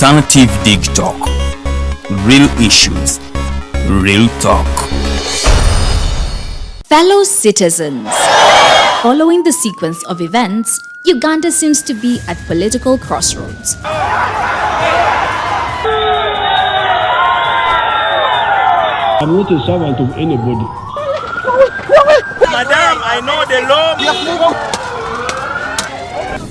Alternative Dig Talk. Real issues, real talk. Fellow citizens, following the sequence of events, Uganda seems to be at political crossroads. I'm not a servant of anybody. Madam, I know the law.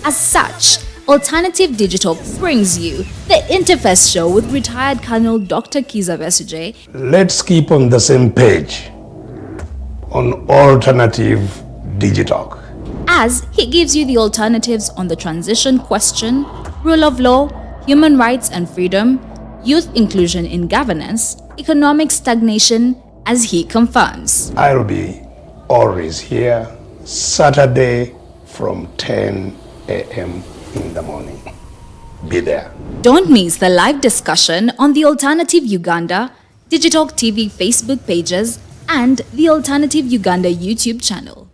As such, Alternative Digital brings you the Interface Show with retired Colonel Dr. Kiza Besuje. Let's keep on the same page on Alternative Digital, As he gives you the alternatives on the transition question, rule of law, human rights and freedom, youth inclusion in governance, economic stagnation, as he confirms. I'll be always here Saturday from 10 a.m. in the morning. Be there. Don't miss the live discussion on the Alternative Uganda, Digital TV Facebook pages, and the Alternative Uganda YouTube channel.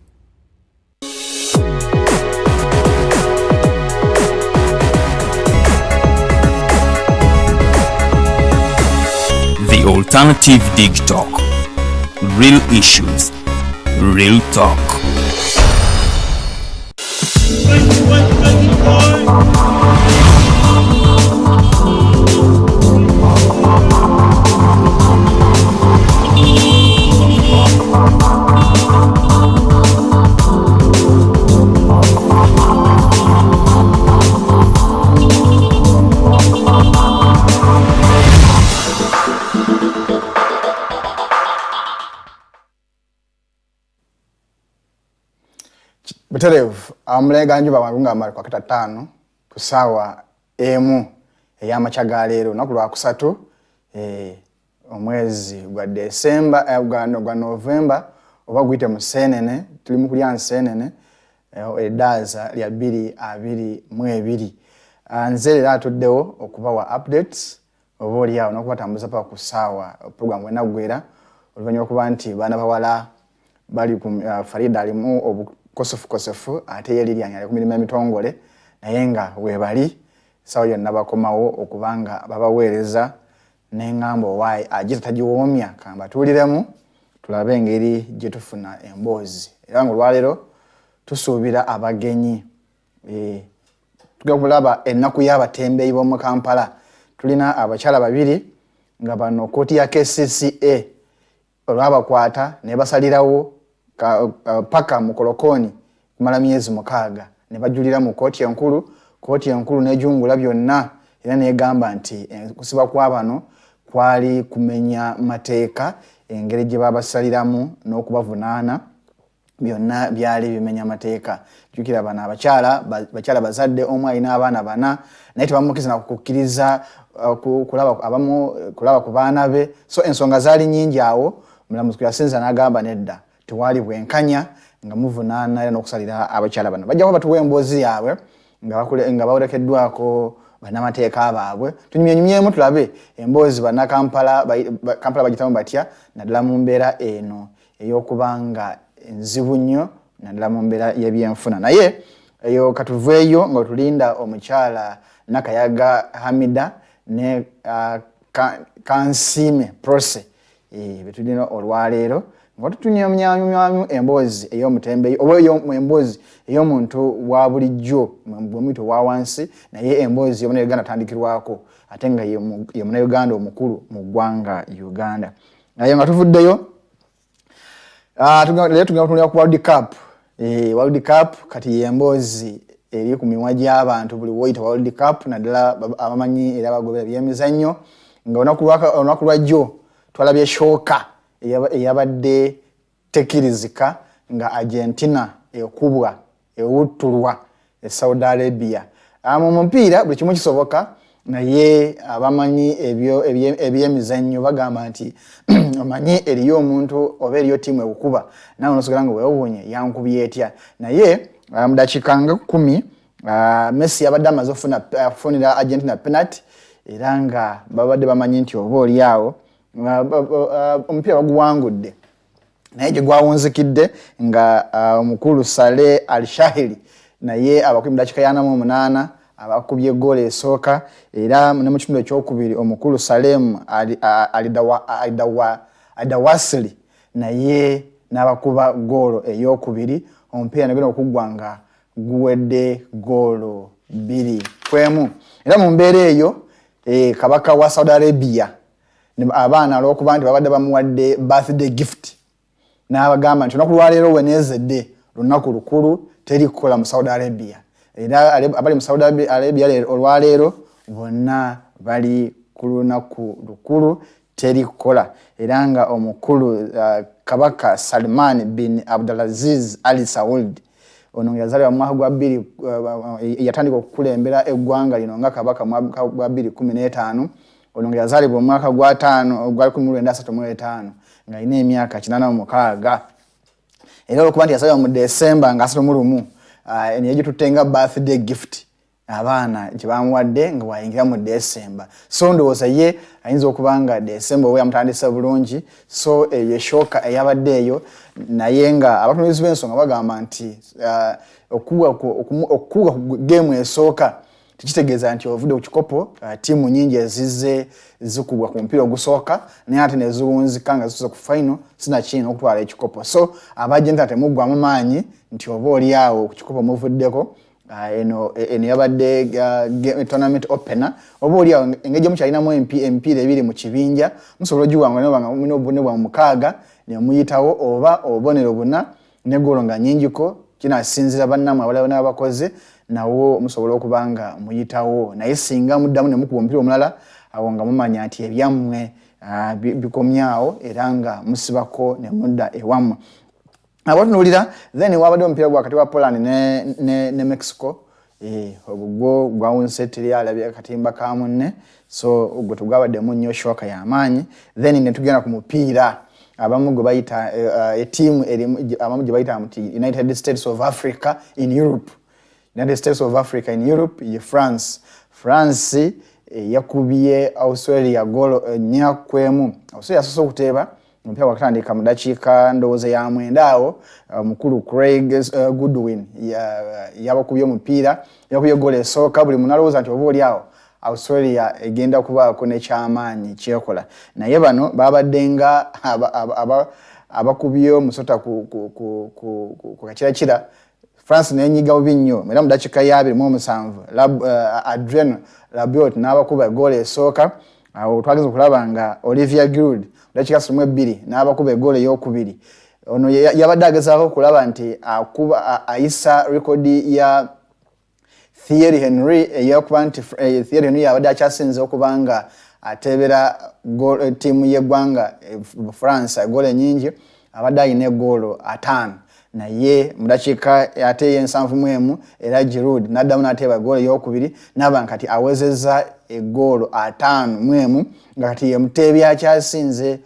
The Alternative Dig Talk. Real issues, real talk. Buterevu amulega njuba marunga mari kwa kata 5 kusawa emu ey'amakya leero naku lwa kusatu omwezi gwa December gwa November oba gwite musenene tuli mu kulya nsenene edaza lya 2022 nze era tuddewo okubawa updates oba oli awo n'okubatambuza pa kusawa program enagwera oluvanyuma okuba nti baana bawala bali ku Farida alimu kosofu ate yali lyanya ku mirimu emitongole naye nga webali sawa yonna bakomawo okubanga babaweereza n'engambo wayi ajita tagiwoomya kamba tuuliremu tulabe engeri gye tufuna emboozi era nga olwaleero tusuubira abagenyi tugenda kulaba ennaku y'abatembeyi b'omu Kampala tulina abakyala babiri nga bano Kooti ya KCCA olwabakwata ne basalirawo paka mukolokoni kumala myezi 6 ne bajulira mu kooti enkulu nejungula byonna era negamba nti kusiba kwa bano kwali kumenya mateeka engeri gye babasaliramu n'okubavunaana byonna byali bimenya mateeka jukira bana abakyala bazadde omu alina abaana 4 naye tebamukkiriza nakukkiriza kulaba ku baana be so ensonga zaali nyingi awo Omulamuzi yasinza n'agamba nedda tewali bwenkanya nga muvunaana era n'okusalira abakyala bano bajja batuwa emboozi yaabwe nga bawolekeddwako bannamateeka baabwe tunyumyenyumyemu tulabe emboozi Kampala bagitamu batya naddala mu mbeera eno ey'okubanga enzibu nnyo naddala mu mbeera y'ebyenfuna naye eyo katuveeyo nga tulinda omukyala Nakayaga Hamida ne Kansiime Prosy betulina olwaleero nga tutunyamyamu emboozi ey'omutembeyi oba emboozi ey'omuntu wa bulijjo bw'omuyita wa wansi naye emboozi y'omunauganda atandikirwako ate nga ye munauganda omukulu mu ggwanga Uganda naye nga tuvuddeyo leero tugenda kutunulira ku World Cup kati y'emboozi eri ku mimwa gy'abantu buli woyita World Cup naddala abamanyi era abagobera by'emizannyo nga olunaku lwajjo twalabye shooka eyabadde tekirizika nga Argentina ekubwa ewuttulwa Saudi Arabia mu mupiira buli kimu kisoboka naye abamanyi ebyemizannyo bagamba nti omanyi eriyo omuntu oba eriyo tiimu ekukuba nawe nosogera nga weewuunye yankubye etya naye mu dakiika nga 10 Messi yabadde amaze okufunira Argentina penalty era nga babadde bamanyi nti oba oli awo omupiira baguwangudde naye gye gwawunzikidde nga omukulu Saleh Al-Shahili naye abakumi dakiika ya 8 abakubye goal esooka era ne mu kitundu ekyokubiri omukulu Salem Adawasili naye n'abakuba goal eyokubiri omupiira nagenda okuggwanga guwedde goal 2-1 era mu mbeera eyo kabaka wa Saudi Arabia abaana olw'okuba nti babadde bamuwadde birthday gift n'abagamba nti olunaku lwaleero wenezedde lunaku lukulu terikola mu Saudi Arabia era abali mu Saudi Arabia olwaleero bonna bali ku lunaku lukulu terikola era nga omukulu kabaka Salman bin Abdulaziz Al Saud ono yazalibwa mu mwaka gwa 2 yatandika okukulembera eggwanga lino nga kabaka mu mwaka gwa 2015 ono yazalibwa mu mwaka gwa 5 gwa 1935 nga alina emyaka 86 era olwokuba nti yasabibwa mu December nga 31 niyo gitutenga birthday gift abaana gye bamuwadde nga wayingira mu December so ndowooza ye ayinza okuba nga December we yamutandisa bulungi so yeshoka eyabadde eyo naye nga abatunuzi b'ensonga bagamba nti okuwa ku game esooka tikitegeeza nti ovudde ku kikopo tiimu nyingi ezizze zikubwa ku mpira ogusooka naye ate neziwunzika nga zituuse ku final sinakina okutwala ekikopo so abajja temuggwamu maanyi nti oba oli awo ku kikopo muvuddeko eno yabadde tournament opener oba oli awo engeri mukyalinamu emipiira ebiri mu kibinja musobola ogiwangula ne bwa mukaaga ne muyitawo oba obubonero buna ne goolo nga nnyingiko kinasinzira bannamwe abalala n'abakozi nawo musobola okuba nga muyitawo naye singa muddamu ne mukuba omupiira omulala awo nga mumanya nti ebyammwe bikomyawo era nga musibako ne mudda ewammwe abatunuulira then wabadde omupiira wakati wa Poland ne Mexico ogwo gwawunse teri alabye akatimba ka munne so ogwo tugwabaddemu nnyo shoka y'amaanyi then ne tugenda ku mupiira abamu gwe bayita etiimu abamu gye bayita muti United States of Africa in Europe United States of Africa in Europe ye France yakubye Australia goal 4-1 Australia asoose okuteeba omupiira gwakatandika mu dakiika ndowooza ya 9 awo mukulu Craig Goodwin yabakubye omupiira yakubye goal esooka buli munalowooza nti oba oli awo Australia egenda kubaako nekyamaanyi kyekola naye bano babadde nga abakubye omusota ku kakirakira France nenyiga bubi nnyo era mu dakiika ya 27 Adrien Rabiot n'abakuba goal esooka awo twageze okulaba nga Olivier Giroud dakiika 2 n'abakuba goal ey'okubiri ono yabadde agezaako okulaba nti ayisa rekodi ya Thierry Henry eyakuba nti Thierry Henry yabadde akyasinze okuba nga atebera ttiimu y'eggwanga France goal enyingi abadde alina goal 5 naye mu dakiika ate y'ensanvu era Giroud n'addamu n'ateeba goal ey'okubiri n'aba kati awezezza goal 5 nga kati ye muteebi akyasinze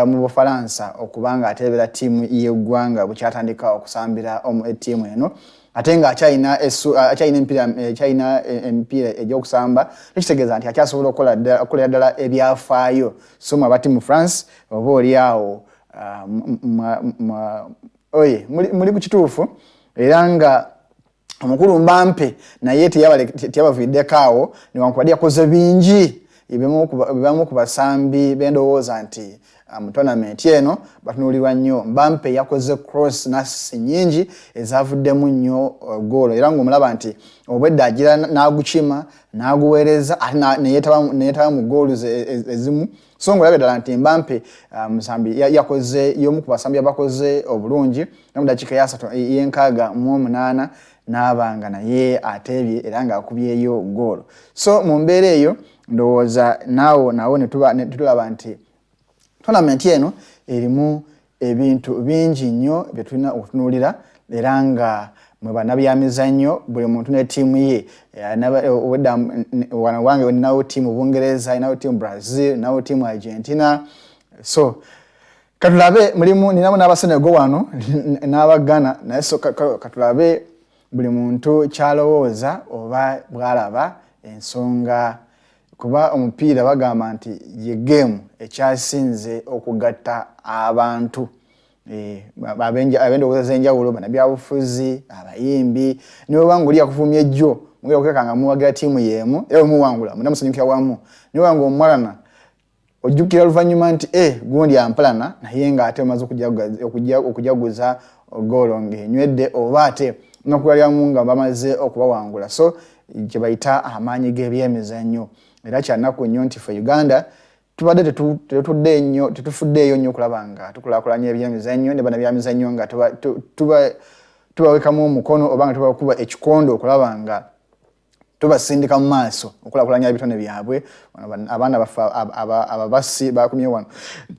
mu Bufalansa okuba nga atebera ttiimu y'eggwanga bukyatandika okusambira ttiimu eno ate nga akyalina emipiira egy'okusamba ekitegeeza nti akyasobola okukolera ddala ebyafaayo so mu abati mu France oba oli awo muli ku kituufu era nga omukulu Mbampe naye teyabaviddeko awo newankubadde yakoze bingi ebimu ku basambi bendowooza nti mu tournament eno batunuulirwa nnyo Mbampe yakoze cross n'assist nyingi ezavuddemu nnyo goal era ng'omulaba nti obwedda agira n'agukima n'aguweereza neyeetaba mu goals ezimu so ng'olabye ddala nti Mbampe musambi yakoze y'omu ku basambi abakoze obulungi ne mu dakiika y'e68 n'abanga naye ateebye era ng'akubyeyo goal so mu mbeera eyo ndowooza nawo ne tulaba nti tournament eno erimu ebintu bingi nnyo bye tulina okutunuulira era nga mwe bannabyamizannyo buli muntu ne ttiimu ye wano wange ninawo ttiimu Bungereza ninawo ttiimu Brazil ninawo ttiimu Argentina so katulabe ninamu n'abasenego wano n'abagana naye so katulabe buli muntu kyalowooza oba bwalaba ensonga kuba omupiira bagamba nti ye game ekyasinze okugatta abantu abendowooza z'enjawulo bannabyabufuzi abayimbi niwe wanga oli yakuvumya ejjo mugera okekanga muwagira ttiimu yeemu era muwangula munamusanyukira wamu niwe wanga omwalana ojjukira oluvannyuma nti gundi ampalana naye ng'ate omaze okujaguza goolo ng'enywedde oba ate nokulwaliramu nga bamaze okubawangula so kye bayita amaanyi g'ebyemizannyo era kyannaku nnyo nti fe Uganda tubadde tetufuddeeyo nnyo okulaba nga tukulaakulanya ebyemizannyo ne bana byamizannyo nga tubawekamu omukono oba nga tubakuba ekikondo okulaba nga tubasindika mu maaso okulaakulanya ebitone byabwe abaana bafe ababasi bakumye wano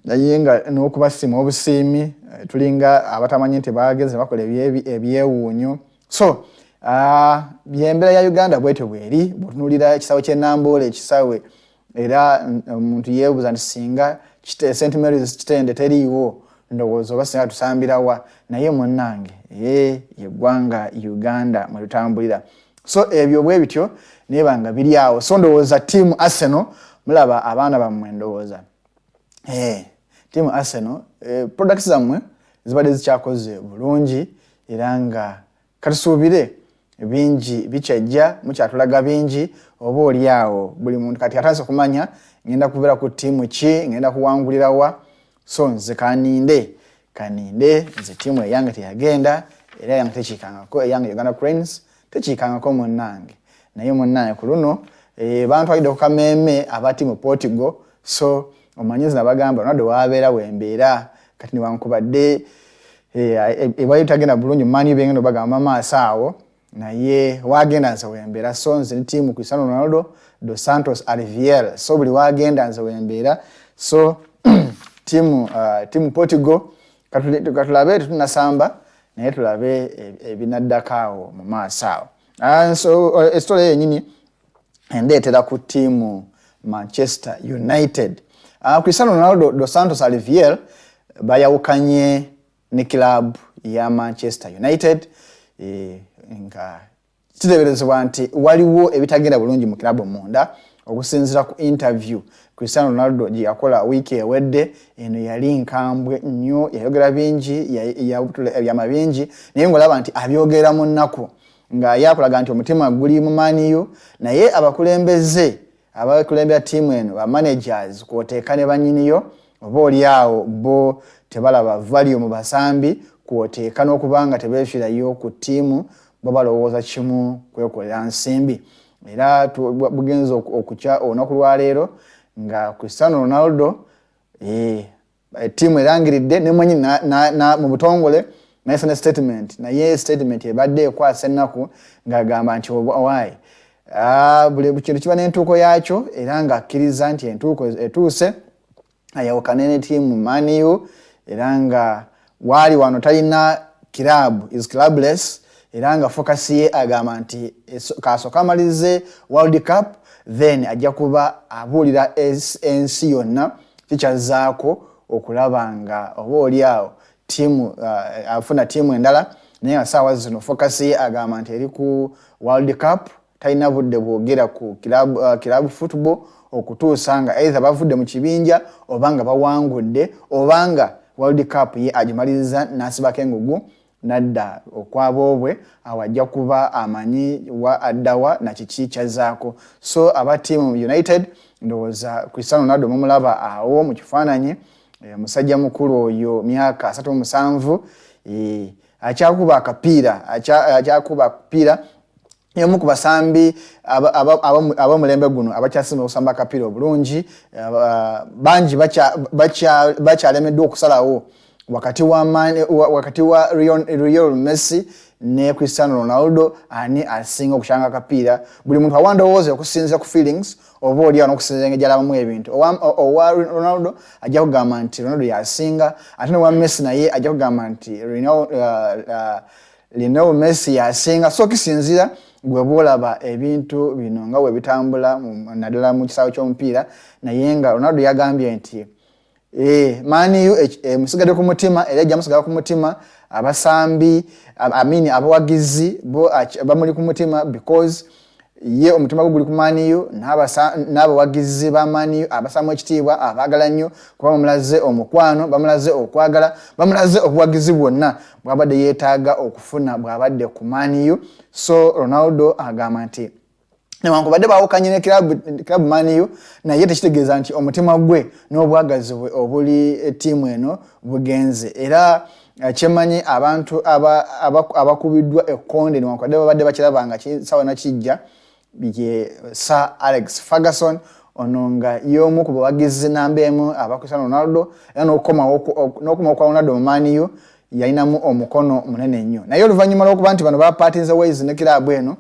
naye nga n'okubasiima obusiimi tulinga abatamanyi nti bageze bakola ebyewuunyo so byembeera ya Uganda bwetyo bweri bw'otunuulira ekisawe ky'Ennamboola ekisawe era omuntu yeebuuza nti singa St. Mary's Kitende teriiwo ndowooza oba singa tusambirawa naye munnange yeggwanga Uganda mwe tutambulira so ebyo bwe bityo neeba nga biri awo so ndowooza ttiimu Arsenal mulaba abaana bammwe ndowooza ttiimu Arsenal products zammwe zibadde zikyakoze bulungi era nga katusuubire bingi bikyajja mukyatulaga bingi oba oli awo buli muntu kati atandise okumanya ngenda kubeera ku ttiimu ki ngenda kuwangulirawa so nze kaninde nze ttiimu eyange teyagenda era yange tekiikangako eyange Uganda Cranes tekiikangako munnange naye munnange ku luno bantwalidde ku kameeme aba ttiimu Portugal so omanyizi nabagamba Ronaldo wabeera wembeera kati niwankubadde ebali tagenda bulungi mani bengendo bagamba maaso awo naye wagenda nze wembeera so nze ne ttiimu Cristiano Ronaldo dos Santos Oliveira so buli wagenda nze wembeera so ttiimu Portugal katulabe tetunasamba naye tulabe ebinaddako awo mu maaso awo so esitole yennyini endeetera ku ttiimu Manchester United Cristiano Ronaldo dos Santos Oliveira bayawukanye ne club ya Manchester United nga kiteeberezebwa nti waliwo ebitagenda bulungi mu club munda okusinziira ku interview Cristiano Ronaldo gye yakola wiiki ewedde eno yali nkambwe nnyo yayogera bingi yabyama bingi naye ng'olaba nti abyogera mu nnaku nga yakulaga nti omutima guli mu maniyu naye abakulembera ttiimu eno ba managers kwoteeka ne bannyiniyo oba oli awo bo tebalaba value mu basambi kwoteeka n'okubanga tebeefiirayo ku ttiimu bo balowooza kimu kwekolera nsimbi era bugenza okukya olunaku lwaleero nga Cristiano Ronaldo ttiimu erangiridde nemwenyi mu butongole naye statement naye statement ebadde ekwasa ennaku ng'agamba nti owaayi buli kintu kiba n'entuuko yaakyo era ng'akkiriza nti entuuko etuuse ayawukane ne ttiimu Man U era nga waali wano talina club is clubless era nga focus ye agamba nti kasooka amalize World Cup then ajja kuba abuulira ensi yonna kikyazaako okulaba nga oba oli awo ttiimu afuna ttiimu endala naye nga saawa zino focus ye agamba nti eri ku World Cup talina budde bwogera ku club football okutuusa nga either bavudde mu kibinja oba nga bawangudde oba nga World Cup ye agimaliriza n'asibako engugu nadda okwaboobwe awajja kuba amanyi wa addawa na kiki kyazaako so aba ttiimu United ndowooza Cristiano Ronaldo mumulaba awo mu kifaananyi musajja mukulu oyo myaka 37 akyakuba akapiira emu ku basambi abamulembe guno abakyasinga okusamba akapiira obulungi bangi bakyalemeddwa okusalawo wakati wa Lionel Messi ne Cristiano Ronaldo ani asinga okukyanga akapiira buli muntu awandowooza okusinziira ku feelings oba oli awo n'okusinziira engeri gy'alabamu ebintu owa Ronaldo ajja kugamba nti Ronaldo yasinga ate ne wa Messi naye ajja kugamba nti Lionel Messi yasinga so kisinziira gwe boolaba ebintu bino nga bwe bitambula naddala mu kisaawe ky'omupiira naye nga Ronaldo yagambye nti Man U musigadde ku mutima era ejja musigala ku mutima abasambi abawagizi bo bamuli ku mutima because ye omutima gwe guli ku maniyo n'abawagizi ba maniyo abasamu ekitiibwa abaagala nnyo kuba bamulaze omukwano bamulaze okwagala bamulaze obuwagizi bwonna bw'abadde yeetaaga okufuna bw'abadde ku maniyo. So Ronaldo agamba nti newankubadde baawukanye ne club maniyo naye tekitegeeza nti omutima gwe n'obwagazi bwe obuli ttiimu eno bugenze. Era kyemanyi abantu abakubiddwa ekkonde newankubadde babadde bakirabanga sawa nakijja bye Sir Alex Ferguson ono nga y'omu ku bawagizi namba emu abakusana Ronaldo era n'okuma kwa Ronaldo mu maniyo yalinamu omukono munene nnyo. Naye oluvannyuma lw'okuba nti bano bapartinze ways ne kiraabu eno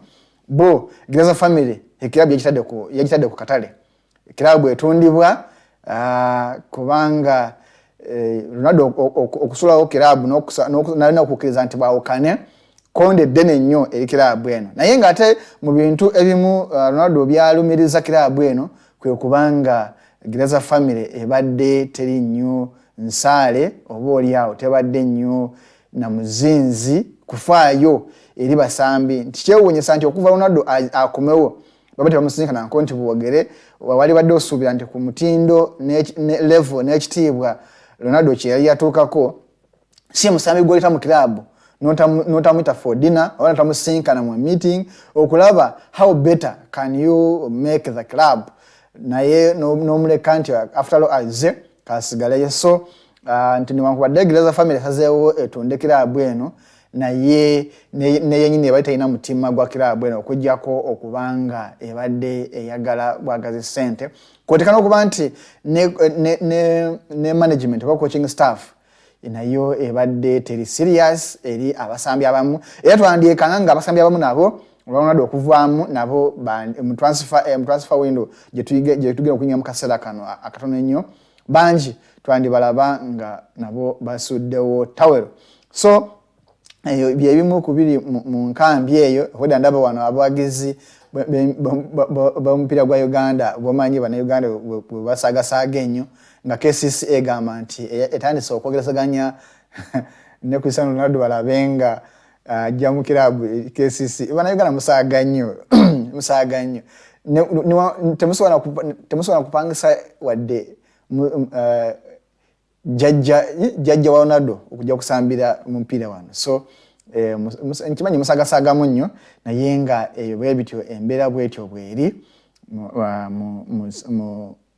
bo Gereza family ekiraabu yagitadde ku katale. Ekiraabu etundibwa kubanga Ronaldo okusulawo kiraabu nalina okukkiriza nti baawukane konde ddene nnyo eri kiraabu eno. Naye ng'ate mu bintu ebimu Ronaldo byalumiriza kiraabu eno kwe kubanga Gereza family ebadde teri nnyo nsaale oba oliawo tebadde nnyo na muzinzi kufaayo eri basambi nti kyewuunyisa nti okuva Ronaldo akomewo babadde bamusinkana nko nti buwogere wali badde osuubira nti ku mutindo ne level n'ekitiibwa Ronaldo kye yali yatuukako si musambi gw'oleta mu kiraabu notamwita for dinner oba notamusinkana mu meeting okulaba how better can you make the club naye n'omuleka nti after all aze kasigaleyo. So nti newankubadde Gereza family esazeewo etonde kiraabu eno naye neyenyini ebadde talina mutima gwa kiraabu eno okuggyako okubanga ebadde eyagala bwagazi ssente kwotekana okuba nti ne management oba coaching staff nayo ebadde teri serious eri abasambi abamu era twandyekanga nga abasambi abamu nabo Ronaldo okuvaamu nabo mu transfer window gye tugenda okunyinga mu kaseera kano akatono ennyo bangi twandibalaba nga nabo basuddewo tawero. So byebimu ku biri mu nkambi eyo hoda ndaba wano abawagizi b'omupiira gwa Uganda bomanyi bana Uganda basagasaaga ennyo nga KCC egamba nti etandise okwogerezaganya ne Cristiano Ronaldo balabenga ajja mu kiraabu KCC bana Uganda musaaga nnyo temusobola kupangisa wadde jajja wa Ronaldo okujja kusambira mu mupiira wano. So nkimanyi musagasaagamu nnyo naye nga bwe bityo embeera bwetyo bweri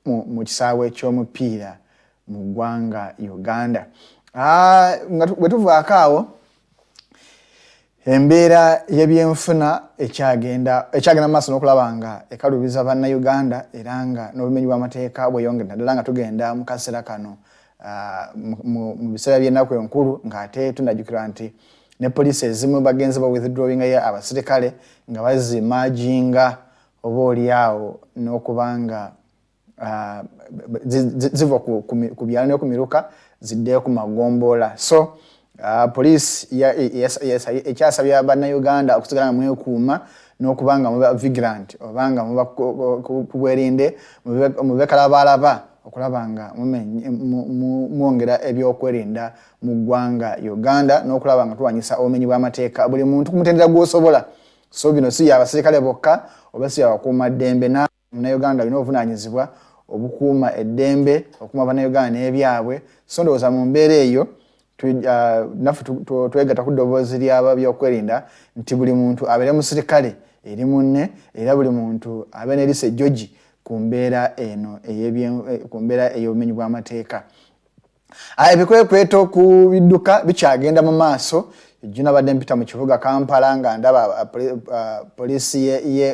mu kisaawe ekyomupiira mu ggwanga Uganda. Bwe tuvaako awo embeera y'ebyenfuna ekyagenda maaso n'okulaba nga ekalubiza bannayuganda era nga n'obumenyi bw'amateeka bweyongera naddala nga tugenda mu kaseera kano mu biseera by'ennaku enkulu ng'ate tunajjukira nti ne poliisi ezimu bagenze withdrawingayo abasirikale nga bazimajinga oba oliawo n'okubanga ziva ku byalo ne ku miruka ziddeyo ku magombola. So poliisi ekyasabya bannayuganda okusigala nga mwekuuma n'okubanga muba vigilant obanga muba ku bwerinde mube kalabalaba okulaba nga mwongera ebyokwerinda mu ggwanga Uganda n'okulaba nga tuwanyisa obumenyi bw'amateeka buli muntu ku mutendera gw'osobola. So bino si abasirikale bokka oba si abakuuma ddembe Uganda alina obuvunaanyizibwa obukuuma eddembe okuuma bannayuganda n'ebyabwe. So ndowooza mu mbeera eyo naffe twegatta ku ddoboozi ly'aba byokwerinda nti buli muntu abeere musirikale eri munne era buli muntu abe n'erisa George ku mbeera eno ku mbeera ey'obumenyi bw'amateeka. Ebikwekweto ku bidduka bikyagenda mu maaso. Ejjo nabadde mpita mu kibuga Kampala nga ndaba poliisi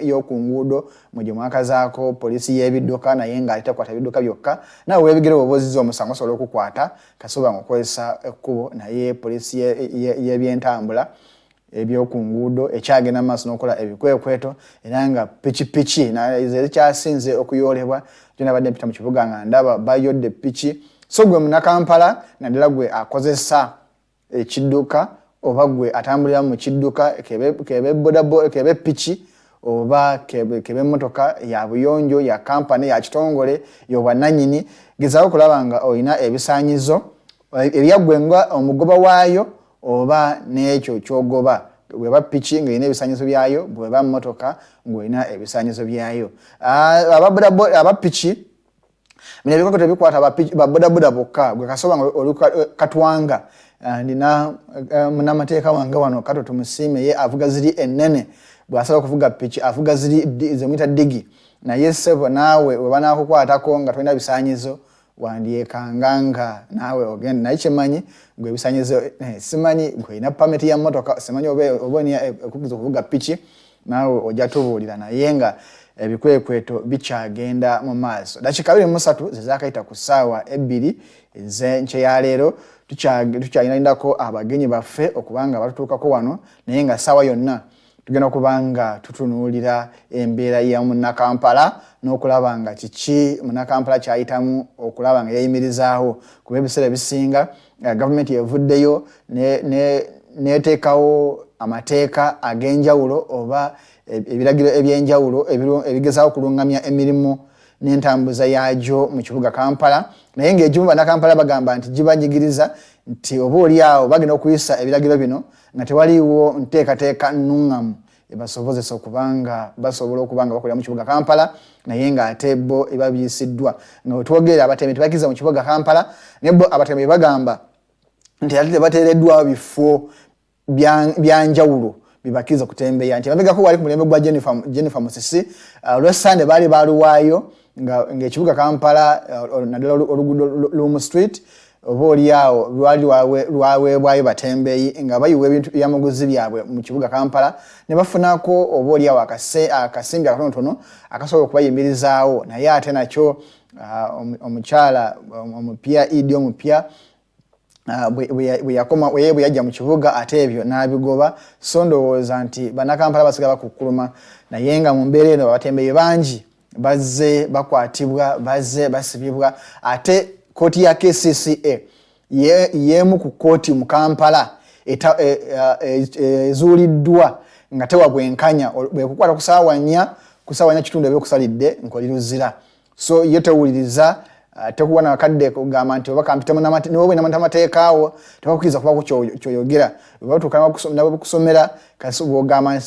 y'oku nguudo mu gye mwakazaako poliisi y'ebidduka naye ng'ali tekwata bidduka byokka nawe weebigere obuziza omusango osobola okukwata kasobola nga okozesa ekkubo naye poliisi y'ebyentambula ebyoku nguudo ekyagenda mu maaso n'okola ebikwekweto era nga pikipiki ezikyasinze okuyoolebwa. Ejjo nabadde mpita mu kibuga nga ndaba bayodde piki. So gwe munnakampala naddala gwe akozesa ekidduka oba gwe atambulira mu kidduka kebe piki oba kebe motoka ya buyonjo ya kampani ya kitongole y'obwannannyini gezaako kulaba nga olina ebisaanyizo ebyaggwe nga omugoba waayo oba n'ekyo ky'ogoba bweba piki ng'erina ebisaanyizo byayo, bweba mmotoka ng'olina ebisaanyizo byayo. Abapiki bino ebikoko tebikwata babodaboda bokka, gwe kasoba nga katwanga nina munnamateeka wange wano Kato tumusiime, ye avuga ziri ennene, bw'asaba okuvuga piki avuga ziri zemuyita digi, naye ssebo naawe we banaakukwatako nga tolina bisaanyizo wandyekanganga naawe ogenda. Naye kyemanyi gwe ebisaanyizo simanyi, gwolina pameti ya mmotoka, simanyi oba olina ekukkiza okuvuga piki, naawe ojja tubuulira, naye nga ebikwekweto bikyagenda mu maaso. Dakiika 23 zezaakayita ku ssaawa 2 ez'enkya ya leero, tukyalindako abagenyi baffe okubanga batutuukako wano, naye nga ssaawa yonna tugenda kubanga tutunuulira embeera ya munnakampala n'okulaba nga kiki munnakampala kyayitamu okulaba nga yeeyimirizaawo. Kuba ebiseera ebisinga gavumenti evuddeyo neteekawo amateeka ag'enjawulo oba ebiragiro ebyenjawulo ebigezaawo okulungamya emirimu n'entambuza yaagyo mu kibuga Kampala, naye ng'egimu bannakampala bagamba nti gibanyigiriza nti oba oli awo bagenda okuyisa ebiragiro bino nga tewaliiwo nteekateeka nnungamu ebasobozesa okubanga basobola okubanga bakolera mu kibuga Kampala, naye ng'ate bo eba biyisiddwa. Nga wetwogerera abatembeyi tebakkiriza mu kibuga Kampala, naye bo abatembeyi bagamba nti ate tebateereddwawo bifo byanjawulo bibakkiriza kutembeya, nti babegako wali ku mulembe gwa Jennifer Musisi olw'Essande baali baluwaayo ng'ekibuga Kampala naddala oluguudo Lumu Street oba oliawo lwaweebwayo batembeeyi nga bayiwa ebintu byamaguzi byabwe mu kibuga Kampala, ne bafunako oba oliawo akasimbi akatonotono akasobola okubayimirizaawo, naye ate nakyo omukyala omupya Idi omupya bwe yajja mu kibuga ate ebyo n'abigoba. So ndowooza nti bannakampala basigala bakukkuluma, naye nga mu mbeera eno abatembeeyi bangi bazze bakwatibwa, bazze basibibwa. Ate kooti ya KCCA yemu ku kooti mu Kampala ezuuliddwa nga tewa bwenkanya bwekukwata kusaawa 4 kitundu ebyokusalidde nkoliruzira. So ye tewuliriza tekuwa na kadde kugamba nti oba kampita n'amateeka awo tebakkiriza kuba kyoyogera, batuuka n'abakusomera kasubogamba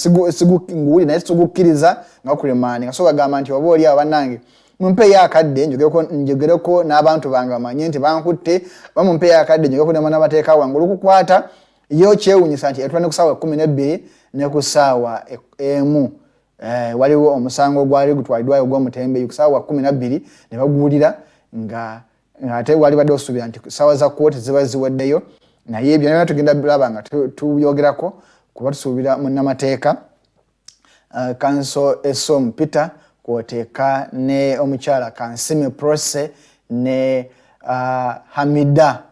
nguwuli naye sigukkiriza nga bakulemaani nga so bagamba nti oba oli abo bannange mumpeeyo akadde njogereko n'abantu bange bamanye nti bankutte, oba mumpeeyo akadde njogereko n'amateeka wange olukukwata yo kyewunyisa nti etula ne ku ssaawa 12 ne ku ssaawa 1 waliwo omusango gwali gutwaliddwayo gw'omutembeyi ku ssaawa 12 ne baguwulira nga ate wali badde osuubira nti ssaawa za kkooti ziba ziwaddeyo, naye ebyo nabyo tugenda bulaba nga tuyogerako kuba tusuubira munnamateeka Kanso Esom Peter kwoteeka ne omukyala Kansiime Prosy ne Hamida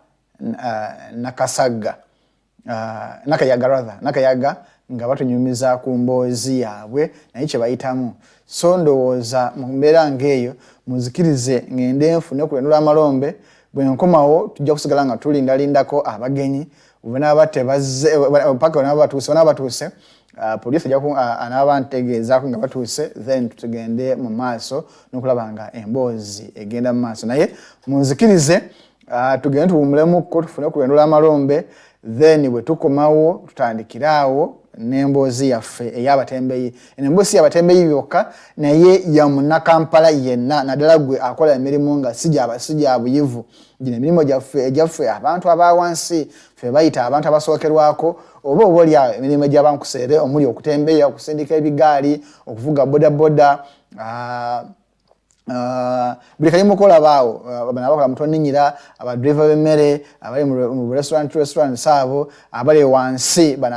Nakayaga nga batunyumiza ku mboozi yaabwe naye kye bayitamu. So ndowooza mu mbeera ng'eyo muzikirize ngende nfune kulendula amalombe, bwe nkomawo tujja kusigala nga tulindalindako abagenyi paka batuuse poliisi anaaba ntegeezaako nga batuuse, then tugende mu maaso n'okulaba nga emboozi egenda mu maaso. Naye munzikirize tugende tuwumulemu tufune kulendula amalombe, then bwe tukomawo tutandikiraawo n'emboozi yaffe ey'abatembeeyi. Emboozi y'abatembeeyi byokka naye ya munnakampala yenna, naddala gwe akola emirimu nga sijja buyivu. Gino emirimu egyaffe abantu abawansi ffe bayita abantu abasookerwako, oba oliawo emirimu egy'abankuseere omuli okutembeeya, okusindika ebigaali, okuvuga bodaboda, buli kalimu kolabaawo bano abakola mutonninyira, abadriva b'emmere, abali mu restaurant saabo, abali wansi bano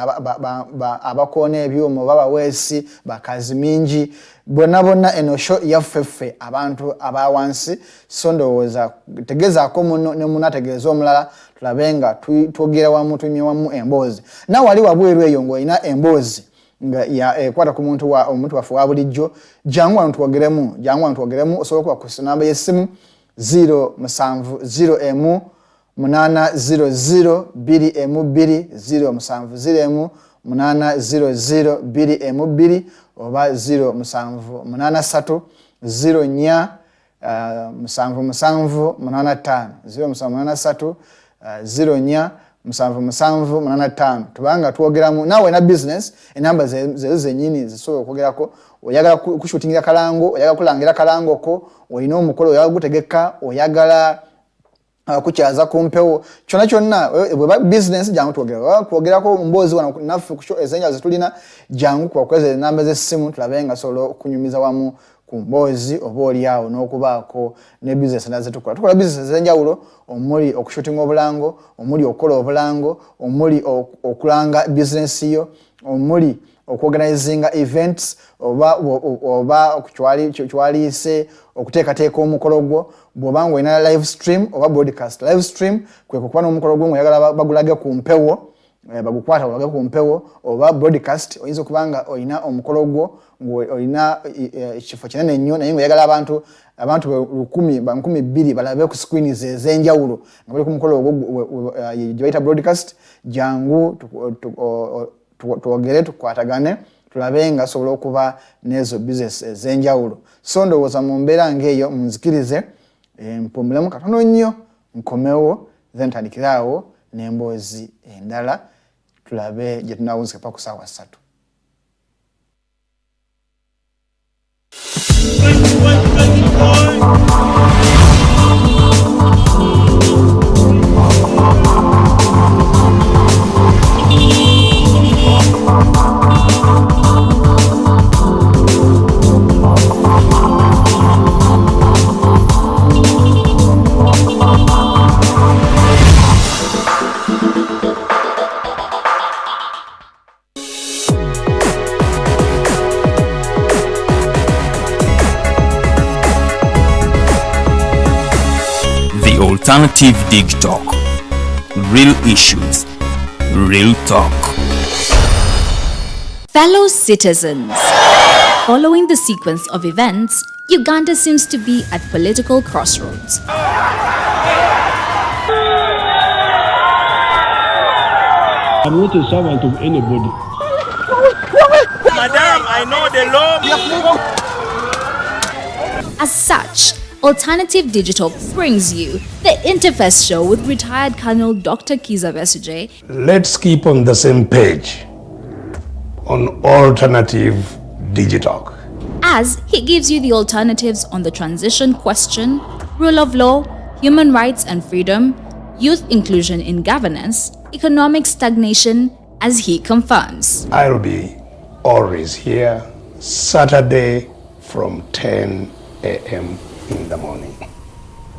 abakoona ebyuma oba abaweesi bakazi mingi, bonna enosho yaffeffe abantu abawansi. So ndowooza tegezaako muno ne muno ategeeza omulala, tulabe nga twogera wamu tunywe wamu emboozi. Nawe wali wabweru eyo ng'olina emboozi nga ekwata ku omuntu waffe wa bulijjo, jangu wano twogeremu. Osobola okuba ku namba y'essimu 070 800 2M2 070 800 2M2 oba 073 04 77 85 073 04 785 tubanga twogeramu nawe na business enamba zenyini zisobola okwogerako oyagala kushutingira kalango oyagala kulangira kalango ko oyina omukolo oyagala gutegeka oyagala kukyaza kumpewo kyonna business jangu twogerako mbozi wana nafu kusho ezenja zetulina jangu kwa kweza enamba z'essimu tulabenga solo kunyumiza wamu ku mbozi oba oliawo n'okubaako ne business naze tukola business ezenjawulo omuli okushutinga obulango omuli okukola obulango omuli okulanga business yo omuli okuorganizinga events oba okuchwalise okuteekateeka omukolo gwo bw'obanga olina live stream oba broadcast. Live stream kwe kukuba n'omukolo gwo ng'oyagala bagulage ku mpewo bagukwata bulage ku mpewo oba broadcast oyinza okubanga olina omukolo gwo olina ekifo kinene nnyo naye ng'oyagala abantu 1,200 balabe ku screens ez'enjawulo nga bali ku mukolo ogwo gye bayita broadcast jangu twogere tukwatagane tulabe nga asobola okuba n'ezo business ez'enjawulo. So ndowooza mu mbeera ng'eyo munzikirize mpumulemu katono nnyo nkomewo then tandikiraawo n'emboozi endala tulabe gye tunaawunzika pa ku ssaawa 3. Alternative Dig Talk. Real issues, real talk. Fellow citizens, following the sequence of events, Uganda seems to be at political crossroads. I'm not a servant of anybody. Madam, I know the law. As such, Alternative Digital brings you the Interface Show with retired Colonel Dr. Kiza Besuje. Let's keep on the same page on Alternative Digital, as he gives you the alternatives on the transition question, rule of law, human rights and freedom, youth inclusion in governance, economic stagnation, as he confirms. I'll be always here Saturday from 10 a.m. in the morning.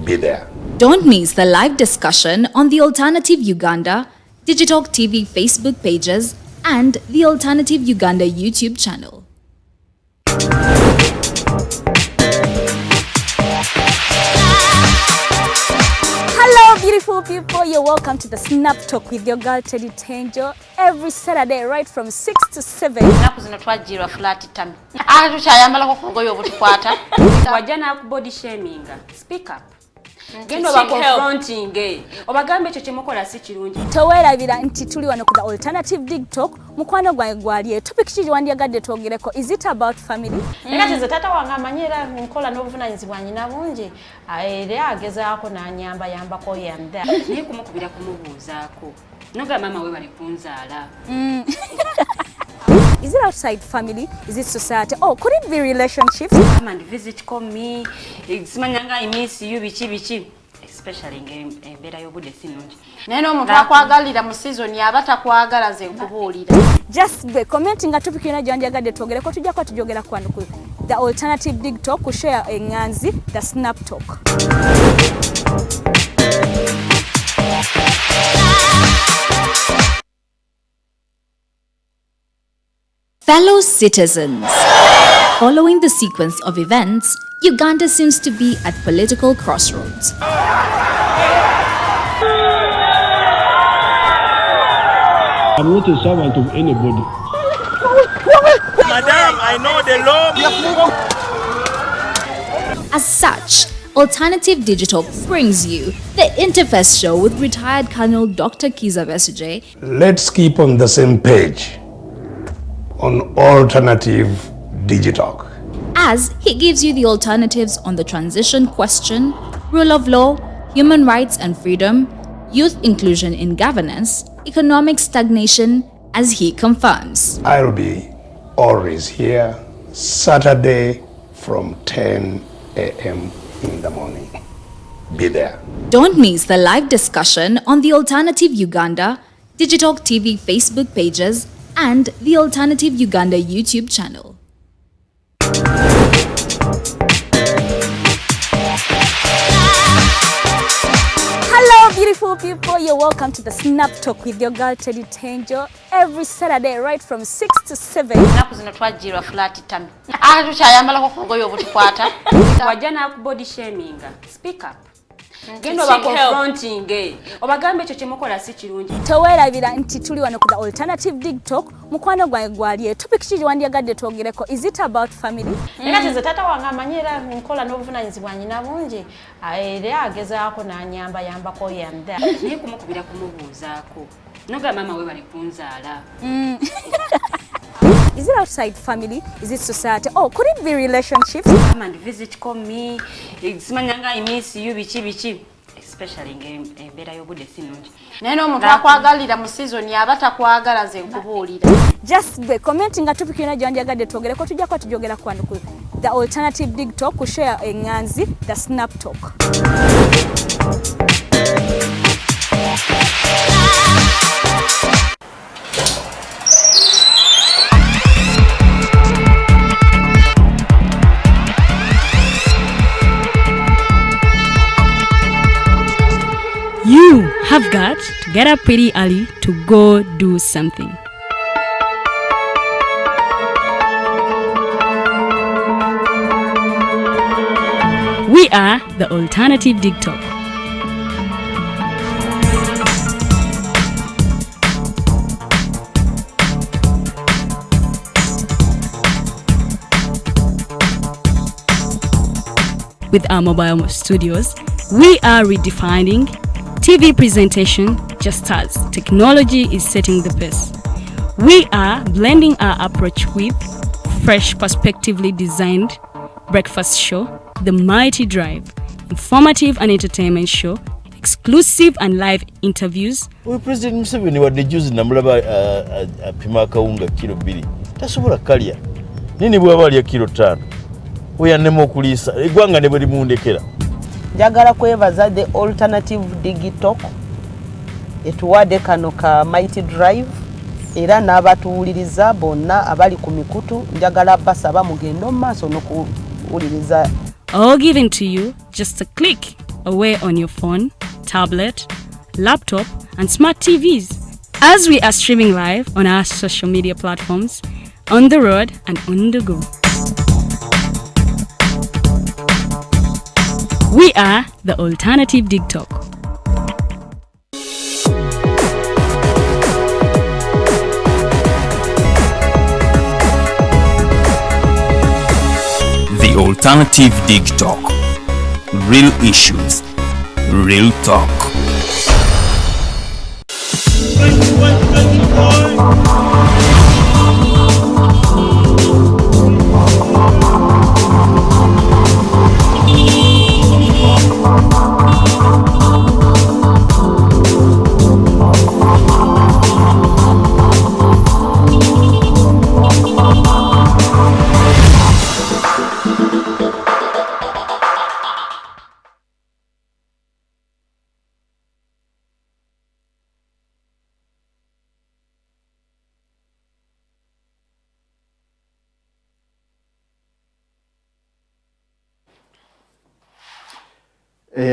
Be there. Don't miss the live discussion on the Alternative Uganda, Digital TV Facebook pages, and the Alternative Uganda YouTube channel. Hello beautiful people, you're welcome to the Snap Talk with your girl Teddy Tenjo every Saturday right from 6 to 7. Naku zino twajirwa flat tummy. Tukyayambala ko ngoyo obutukwata. Wajana ku body shaming. Speak up. Gendo ba confronting obagambe ekyo kyemukola si kirungi. Towerabira nti tuli wano ku the Alternative Dig Talk mukwano gwange gwali topic kiri wandyagadde twogereko, is it about family? Nga tata wange amanyira nkola n'obuvunanyizibwa nyina bungi era agezaako n'anyamba yambako yanda Naye kumukubira kumubuuzaako noga mama we bali kunzaala. Is it outside family? Is it society? Oh, could it be relationships? Come and visit, call me. Simanyanga I miss you bichi. Especially embeera y'obudde si nnungi. naye n'omuntu akwagalira mu season yaba takwagala ze nkubuulira. Just be commenting a topic yona gyandyagadde twogereko tujjako tujogera kwano ku the Alternative Dig Talk ku share enganzi the Snap Talk. Fellow citizens, following the sequence of events, Uganda seems to be at political crossroads. I'm not a servant of anybody. Madam, I know the law. As such, Alternative Digital brings you the Interface Show with retired Colonel Dr. Kiza Besuje. Let's keep on the same page on Alternative Digital, as he gives you the alternatives on the transition question, rule of law, human rights and freedom, youth inclusion in governance, economic stagnation, as he confirms. I'll be always here Saturday from 10 a.m. in the morning. Be there. Don't miss the live discussion on the Alternative Uganda, Digitalk TV Facebook pages, and the Alternative Uganda YouTube channel. Hello, beautiful people. You're welcome to the Snap Talk with your girl Teddy Tenjo every Saturday, right from 6 to 7. Nakuzino twajirwa flat tummy. Tukyayambala kungoyo obutukwata. Wajana ku body shaming. Speak up. Gendo ba confronting. Obagambe ekyo kyemukola si kirungi. Towerabira nti tuli wano ku the Alternative Digitalk. Mukwano gwa gwaliye. Topic kiri wandiyagadde twogereko. Is it about family? Nga kize tata wange amanyira nkola n'obuvunanyizibwa nyina bungi. Era agezaako n'anyamba yambako yanda. Naye kumukubira kumubuuzaako. Noga mama we bali kunzaala. Is it outside family? Is it society? Oh, could it be relationships? Come and visit, call me. Simanyanga I miss you bichi. Especially embeera y'obudde si nnungi. Naye n'omuntu akwagalira mu season yaba takwagala ze nkubuulira. Just be commenting a topic yona gyandiyagadde twogereko tujja kwa tujogera kwano ku the Alternative Digitalk ku share enganzi the Snap Talk. You have got to get up pretty early to go do something. We are the Alternative Digitalk. With our mobile studios, we are redefining TV presentation just as technology is setting the pace. We are blending our approach with fresh, perspectively designed breakfast show, The Mighty Drive, informative and entertainment show, exclusive and live interviews. We President Museveni wadde juzi namulaba apima akawunga kilo 2 tasobola kalya nini bw'aba alya kilo 5 oyannema okuliisa eggwanga ne bwe limundekera. Njagala kwebaza the Alternative Digitalk etuwadde kano ka Mighty Drive era n'abatuwuliriza bonna abali ku mikutu njagala basaba mugendo maaso n'okuwuliriza. All given to you just a click away on your phone, tablet, laptop and smart TVs as we are streaming live on our social media platforms, on the road and on the go. We are the Alternative Digitalk. The Alternative Digitalk. Real issues, real talk.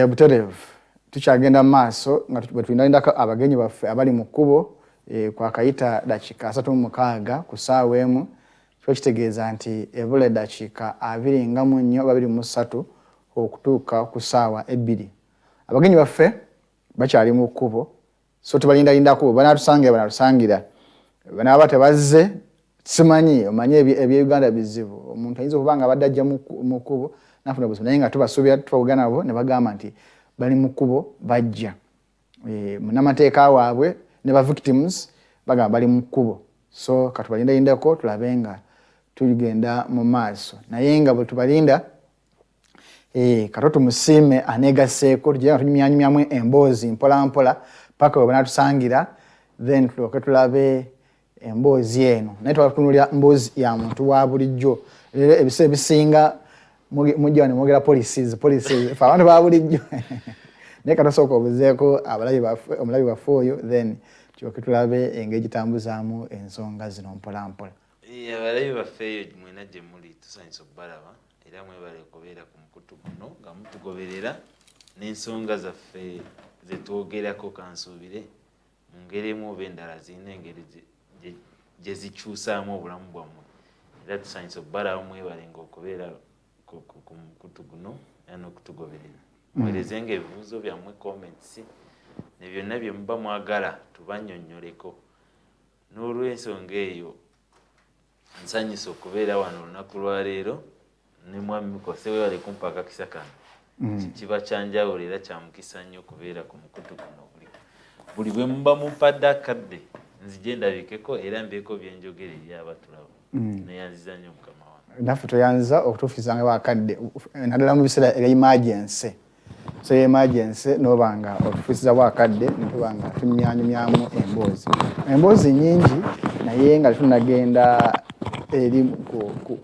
Buterevu tukyagenda maaso nga tulindako abagenyi baffe abali mu kkubo kwa kayita dakika 36 ku ssaawa emu kyo kitegeeza nti ebula eddakiika 24 oba 23 okutuuka ku ssaawa 2. Abagenyi baffe bakyali mu kkubo so tubalindalindako banatusangira banaba tebazze simanyi omanye ebye Uganda bizibu omuntu ayinza okuba nga abadde ajja mu kkubo nafuna buzibu naye nga tubasuubira tutwawugana nabo ne bagamba nti bali mu kkubo bajja munamateeka waabwe ne ba victims bagamba bali mu kkubo so katubalindako tulabe nga tugenda mu maaso naye nga bwe tubalinda katoto musime anegaseeko tujja tunyumyanyumyamu emboozi mpola paka bwe banatusangira then tuloke tulabe emboozi eno naye twatunulira mboozi ya muntu wa bulijjo ebiseera ebisinga mujja ne mwogera policies fe abantu ba bulijjo naye katasooka obuzeeko omulabi waffe oyo then tuloke tulabe engeri gitambuzaamu ensonga zino mpola abalabi baffe eyo mwena gye muli tusanyusa okubalaba era mwebale okubeera ku mukutu guno nga mutugoberera n'ensonga zaffe zetwogerako kansuubire mu ngeri emu oba endala zirina engeri gye zikyusaamu obulamu bwammwe era tusanyusa okubalaba mwebalenga okubeera ku mukutu guno era n'okutugoberera mwerezenga ebibuuzo byammwe comments ne byonna bye muba mwagala tubannyonnyoleko n'olw'ensonga eyo nsanyusa okubeera wano olunaku lwaleero ne mwami Mikose webale kumpa akakisa kano kiba kyanjawulo era kya mukisa nnyo okubeera ku mukutu guno buli bwe muba mumpadde akadde nzije ndabikeko era mbeeko byenjogera eri abatulaba neyanziza nnyo mukama wange naffe toyanziza okutuufizanga wakadde naddala mu biseera ebya emergency nobanga otufuisiza bwakadde netubanga tumyanyumyamu emboozi nyingi naye nga tunagenda eri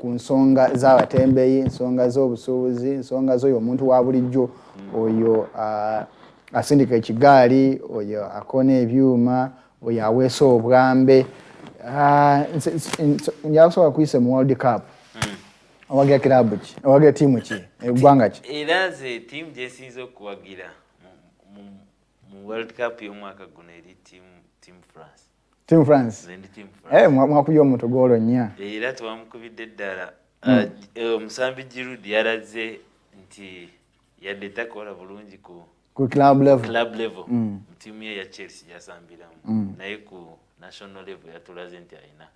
ku nsonga z'abatembeyi ensonga z'obusuubuzi ensonga z'oyo omuntu wa bulijjo oyo asindika ekigaali oyo akona ebyuma oyo aweesa obwambe njakusobola kuyisa mu World Cup owagira kilabu ki owagira tiimu ki eggwanga ki era nze tiimu gyesinza okuwagira mu World Cup y'omwaka guno eri tiimu France mwakubye omuntu goolo nnya era twamukubidde ddala omusambi Giroud yalaze nti yadde takola bulungi ku club level tiimu ye ya Chelsea yasambiramu naye ku national level yatulaze nti alina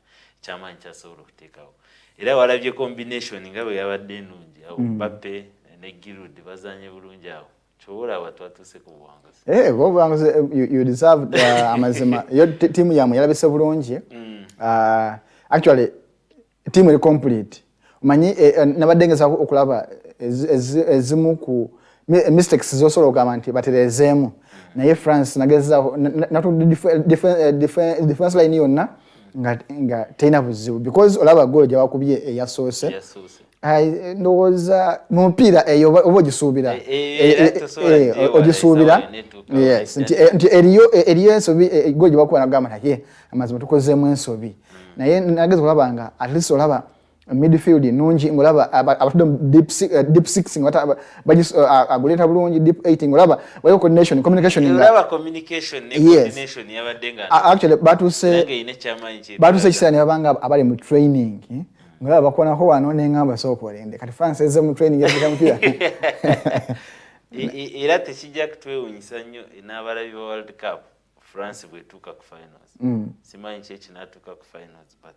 kyamaanyi kyasobola okuteekawo era walabye combination nga bwe yabadde ennungi awo Mbappe ne Giroud bazanye bulungi awo kyobola twatuuse ku buwanguzi obuwanguzi you deserve amazima yo tiimu yamwe yalabise bulungi actually tiimu eri complete omanyi nabadde ngeza okulaba ezimu ku mistakes zosobola okugamba nti batereezeemu naye France nagezaho defense line yonna nga teina buzibu because olaba goal gye bakubye eyasoose ndowooza mu mupiira eyo oba ogisuubira ogisuubira nti eriyo ensobi goal gye bakuba nagamba naye amazima tukozeemu ensobi naye nageza okulaba nga at least olaba midfield nungi ngolaba abatudde deep six aguleta bulungi deep 8 ngolaba wayo communication yabadde nga actually batuse kisani babanga abali mu training ngolaba bakonako wano nengamba sokolende kati France eze mu training ya mpira era tekijja kutwewunyisa nnyo n'abalabi ba World Cup France bwetuuka ku finals simanyi ki ekinatuuka ku finals but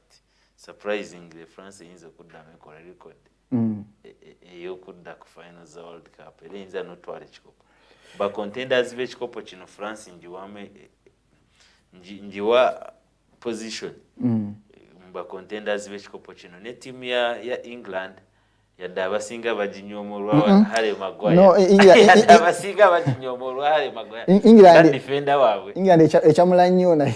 surprisingly France yinza okuddamu ekola record ey'okudda ku finals za World Cup era yinza n'otwala ekikopo bacontenders b'ekikopo kino France njiwa position bacontenders b'ekikopo kino ne tiimu ya England yadde abasinga baginyooma olwa Harry Maguire yadde abasinga baginyooma olwa Harry Maguire defender waabwe England ekyamula nnyo naye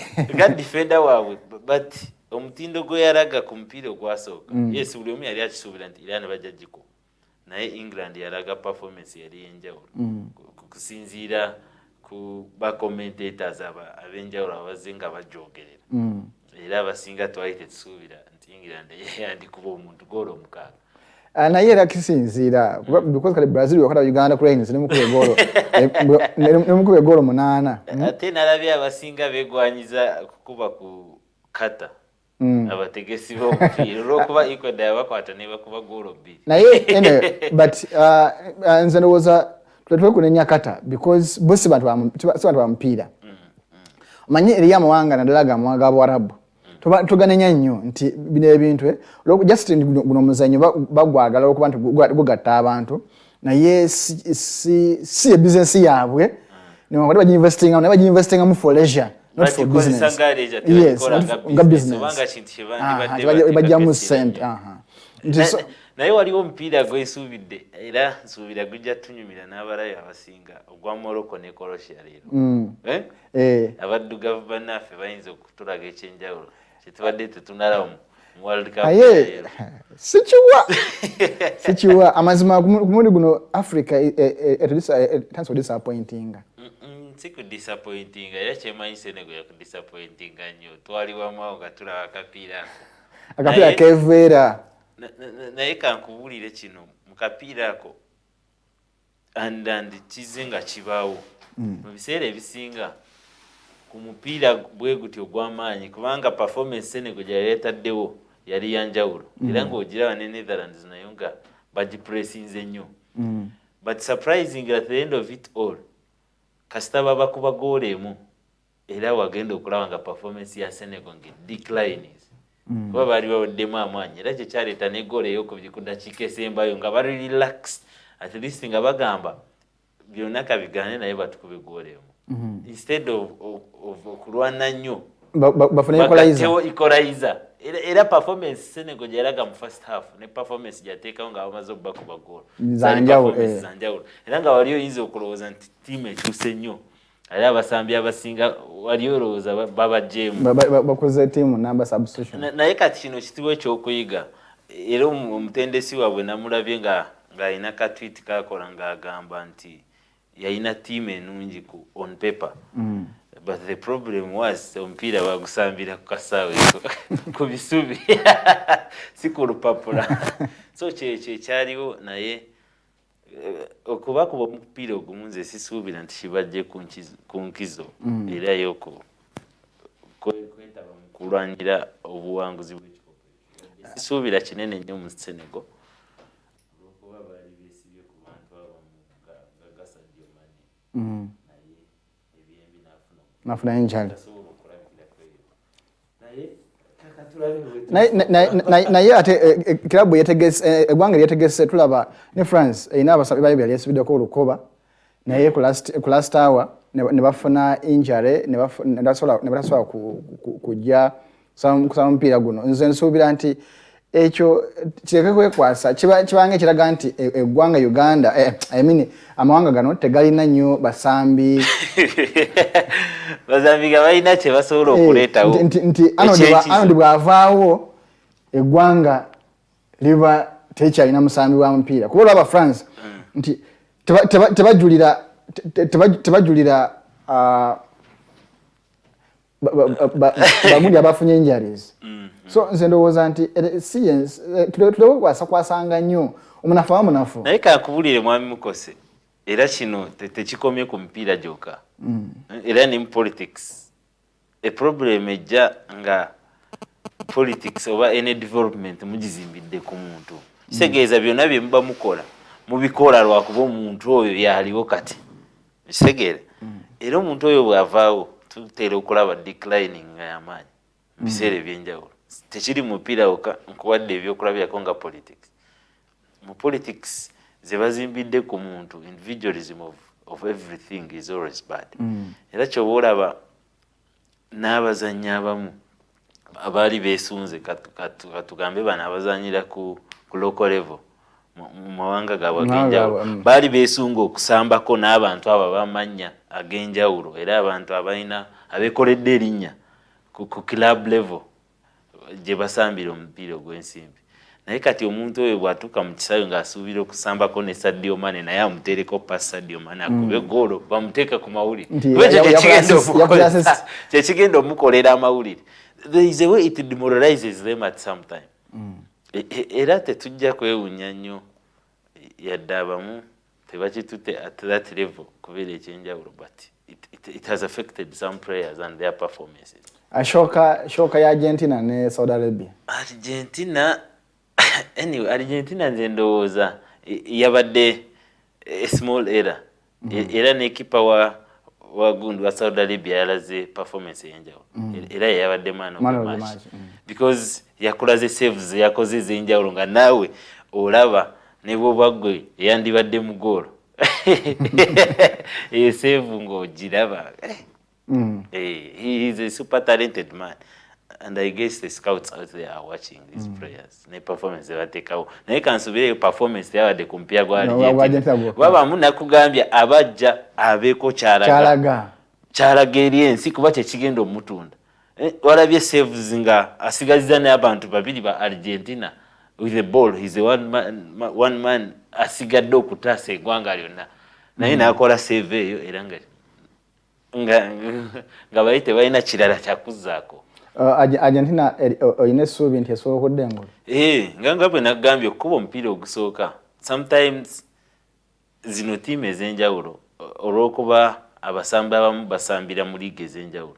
defender waabwe but omutindo gwe yalaga ku mupiira ogwasooka yes buli omu yali akisuubira nti era ne bajja giko naye England yalaga performance yali yenjawulo kusinziira ku commentators ab'enjawulo abazze nga bajoogerera era abasinga twali tetusuubira nti England yandikuba omuntu goolo omukaaga naye era kisinziira because kale Brazil wakati Uganda Cranes nemukube goolo 8 ate nalabye abasinga beegwanyiza kukuba ku kata abategesi b'omupiira olw'okuba Ecuador yabakwata ne bakuba goolo 2 naye but nze ndowooza twekunenya kata because bosi bantu ba mupiira omanyi eri amawanga naddala gamwaga Abarabu tuganenya nnyo nti bino ebintu Justin guno omuzannyo bagwagala okuba nti gugatta abantu naye si ebizinesi yaabwe newankati baginvestingamu for leisure not for business. Yes, nga business. Bajjamu sente. naye waliwo omupiira gwensuubidde era nsuubira gujja tunyumira n'abalayo abasinga ogwa Morocco ne Croatia leero abaddugavu bannaffe bayinza okutulaga ekyenjawulo kyetubadde tetunalawo mu World Cup sikiwa amazima ku mulundi guno Africa tanso disappointing si kudisappointinga era kyemanyi Senegal yakudisappointinga nnyo twali wamu nga tulaba akapiira keveera naye kankubuulire kino mu kapiira ako and kize nga kibaawo mu biseera ebisinga ku mupiira bwe gutyo ogw'amaanyi kubanga performance Senegal gye yaleetaddewo yali yanjawulo era ng'ogiraba ne Netherlands nayo nga bagipressinze nnyo but surprising at the end of it all kasita baba kuba goal emu era wagenda okulaba nga performance ya Senegal declines kuba baali bawaddemu amaanyi era kye kyaleeta ne goal ey'okubiri ku ddakiika esembayo nga bali relaxed at least nga bagamba byonna kabigane naye batukube goal emu instead of okulwana nnyo bafuneyo equalizer era performance Senegal gyeraga mu first half ne performance gyateekawo nga bamaze okubakuba goal zanjawulo era nga wali oyinza okulowooza nti ttiimu ekyuse nnyo era abasambi abasinga wali olowooza babagyeemu bakoze ttiimu number substitution naye kati kino kitiibwa ekyokuyiga era omutendesi waabwe namulabye nga alina katwiti kakola ng'agamba nti yalina ttiimu ennungi on paper but the problem was omupiira bagusambira ku kasaawe ku bisubi si ku lupapula so kyaliwo naye okuba kuba omupiira ogumu nze sisuubira nti kibajje ku nkizo era y'okwetaba mu kulwanira obuwanguzi bw'ekikopo sisuubira kinene nnyo mu Senegal olw'okuba baali beesibye ku bantu abo mu Gasadio Mane nafuna injali naye ate kilabu yetegese eggwanga lyetegese tulaba ne France erina abasabi bayo byali yasibiddeko olukoba naye ku last hour ne bafuna injury ne batasobola kujja kusaba omupiira guno nze nsuubira nti ekyo kireke kwekwasa kibanga ekiraga nti eggwanga Uganda amawanga gano tegalina nnyo basambi bazambiga balina kye basobola okuleetawo nti ano bw'avaawo eggwanga liba tekyalina musambi wa mupiira kuba olwaba France nti tebajulira bagundi abafunye injuries so nze ndowooza nti science tulekukwasanga nnyo omunafu wamunafu naye kankubulire mwami Mukose era kino tekikomye ku mupiira gyokka era ne mu politics problem ejja nga politics oba any development mugizimbidde ku muntu kitegeeza byonna bye muba mukola mubikola lwakuba omuntu oyo yaliwo kati kitegeera era omuntu oyo bw'avaawo tutera okulaba declining nga y'amaanyi mu biseera ebyenjawulo tekiri mupiira wokka nkuwadde ebyokulabirako nga politics mu politics ze bazimbidde ku muntu individualism of everything is always bad era kyoba olaba n'abazannyi abamu abaali beesunze katugambe bano abazanyira ku local level mu mawanga gaabwe ag'enjawulo baali beesunga okusambako n'abantu abo abamannya ag'enjawulo era abantu abalina abeekoledde erinnya ku club level gye basambira omupiira ogw'ensimbi naye kati omuntu oyo bw'atuuka mu kisaawe ng'asuubira okusambako ne Sadio Mane naye amuteereko pasi Sadio Mane akube goolo bamuteeka ku mawulire kyekigenda omukolera amawulire there is a way it demoralizes them at some time era tetujja kwewunya nnyo yadde abamu tebakitutte at that level kubeera ekyenjawulo but it has affected some players and their performances. Shoka ya Argentina ne Saudi Arabia. Argentina nze ndowooza yabadde a small error. Era ne kipa wa gundu wa Saudi Arabia yalaze performance enjawulo. Era yabadde man of the match. Because yakulaze saves yakoze zenjawulo nga naawe olaba ne bwoba gwe yandibadde mu goal. Save ng'ogiraba. He is a super talented man. and I guess the scouts out there are watching these players. Ne performance they wateka. Na kansubire performance yawa de kumpia gwa Argentina. Baba mu nakugambya abajja abeko kyalaga. Kyalaga eriensi kuba kye kigenda omutunda. Walabye saves nga asigaziza n'abantu babiri ba Argentina with the ball. He's a one man asigadde okutaasa eggwanga lyonna. Naye n'akola save eyo era nga bayite balina kirala kyakuzzaako. Argentina oyina essuubi nti esobokodde engulu. Nga bwe nagambye okuba omupiira ogusooka sometimes zino ttiimu ez'enjawulo olw'okuba abasambi abamu basambira mu liiga ez'enjawulo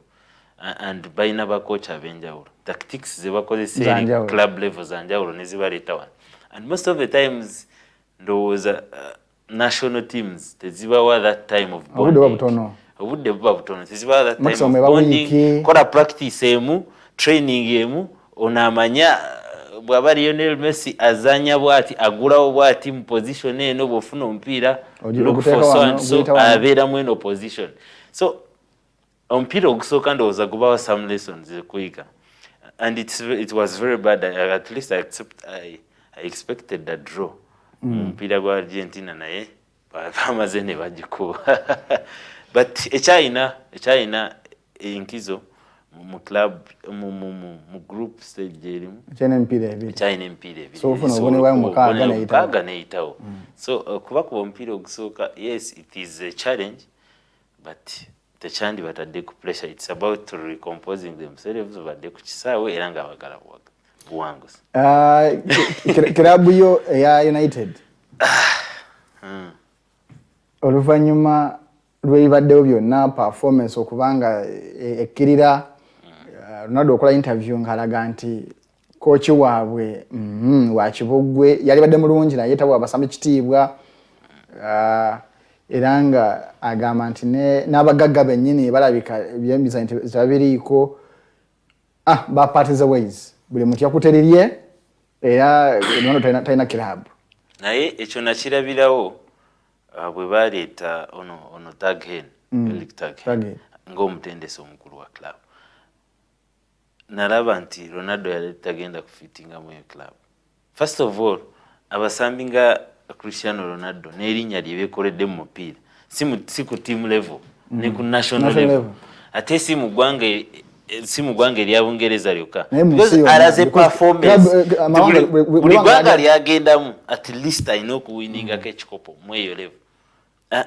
and balina bakoocha ab'enjawulo, tactics ze bakozesa eri club level za njawulo ne zibaleeta wano, and most of the times ndowooza national teams tezibawa that time of bonding. Obudde buba butono tezibawa that time of bonding. Kola practice emu, training emu, onamanya bwaba Lionel Messi azanya bwati agulawo bwati mu position eno bofuna omupiira look for so abeera mu eno position. So omupiira ogusooka ndowooza gubawa some lessons kuyiga, and it was very bad. At least I expected a draw. Omupiira gwa Argentina naye bamaze ne bagikuba. But China enkizo mu club mu group stage erimu China mpira ebiri. So ufuna ubone wayo mukaaga neitawo. So kuba ku omupiira ogusooka, yes, it is a challenge, but the chandi batadde ku pressure. It's about recomposing themselves badde ku kisaawe era nga bagala buwanguzi. Klabu yo ya United oluvanyuma lw'ebibaddewo byonna performance okubanga ekkirira Ronaldo okola interview ng'alaga nti kooki waabwe wa Kibugwe yali badde mulungi naye tabwa abasambi kitiibwa era nga agamba nti n'abagagga bennyini balabika ebyemizannyo tabiriiko ba parties ways buli muntu yakutereerye era Ronaldo talina kilabu. Naye ekyo nakirabirawo bwe baleeta ono Taghen ng'omutendesi omukulu wa club. Nalaba nti Ronaldo yali tagenda kufitinga mu club. First of all, abasambi nga Cristiano Ronaldo n'erinnya lye beekoledde mu mupiira si ku team level ne ku national level, ate si mu ggwanga erya Bungereza lyokka, because alaze performance buli ggwanga lyagendamu at least alina okuwiningako ekikopo mu eyo level,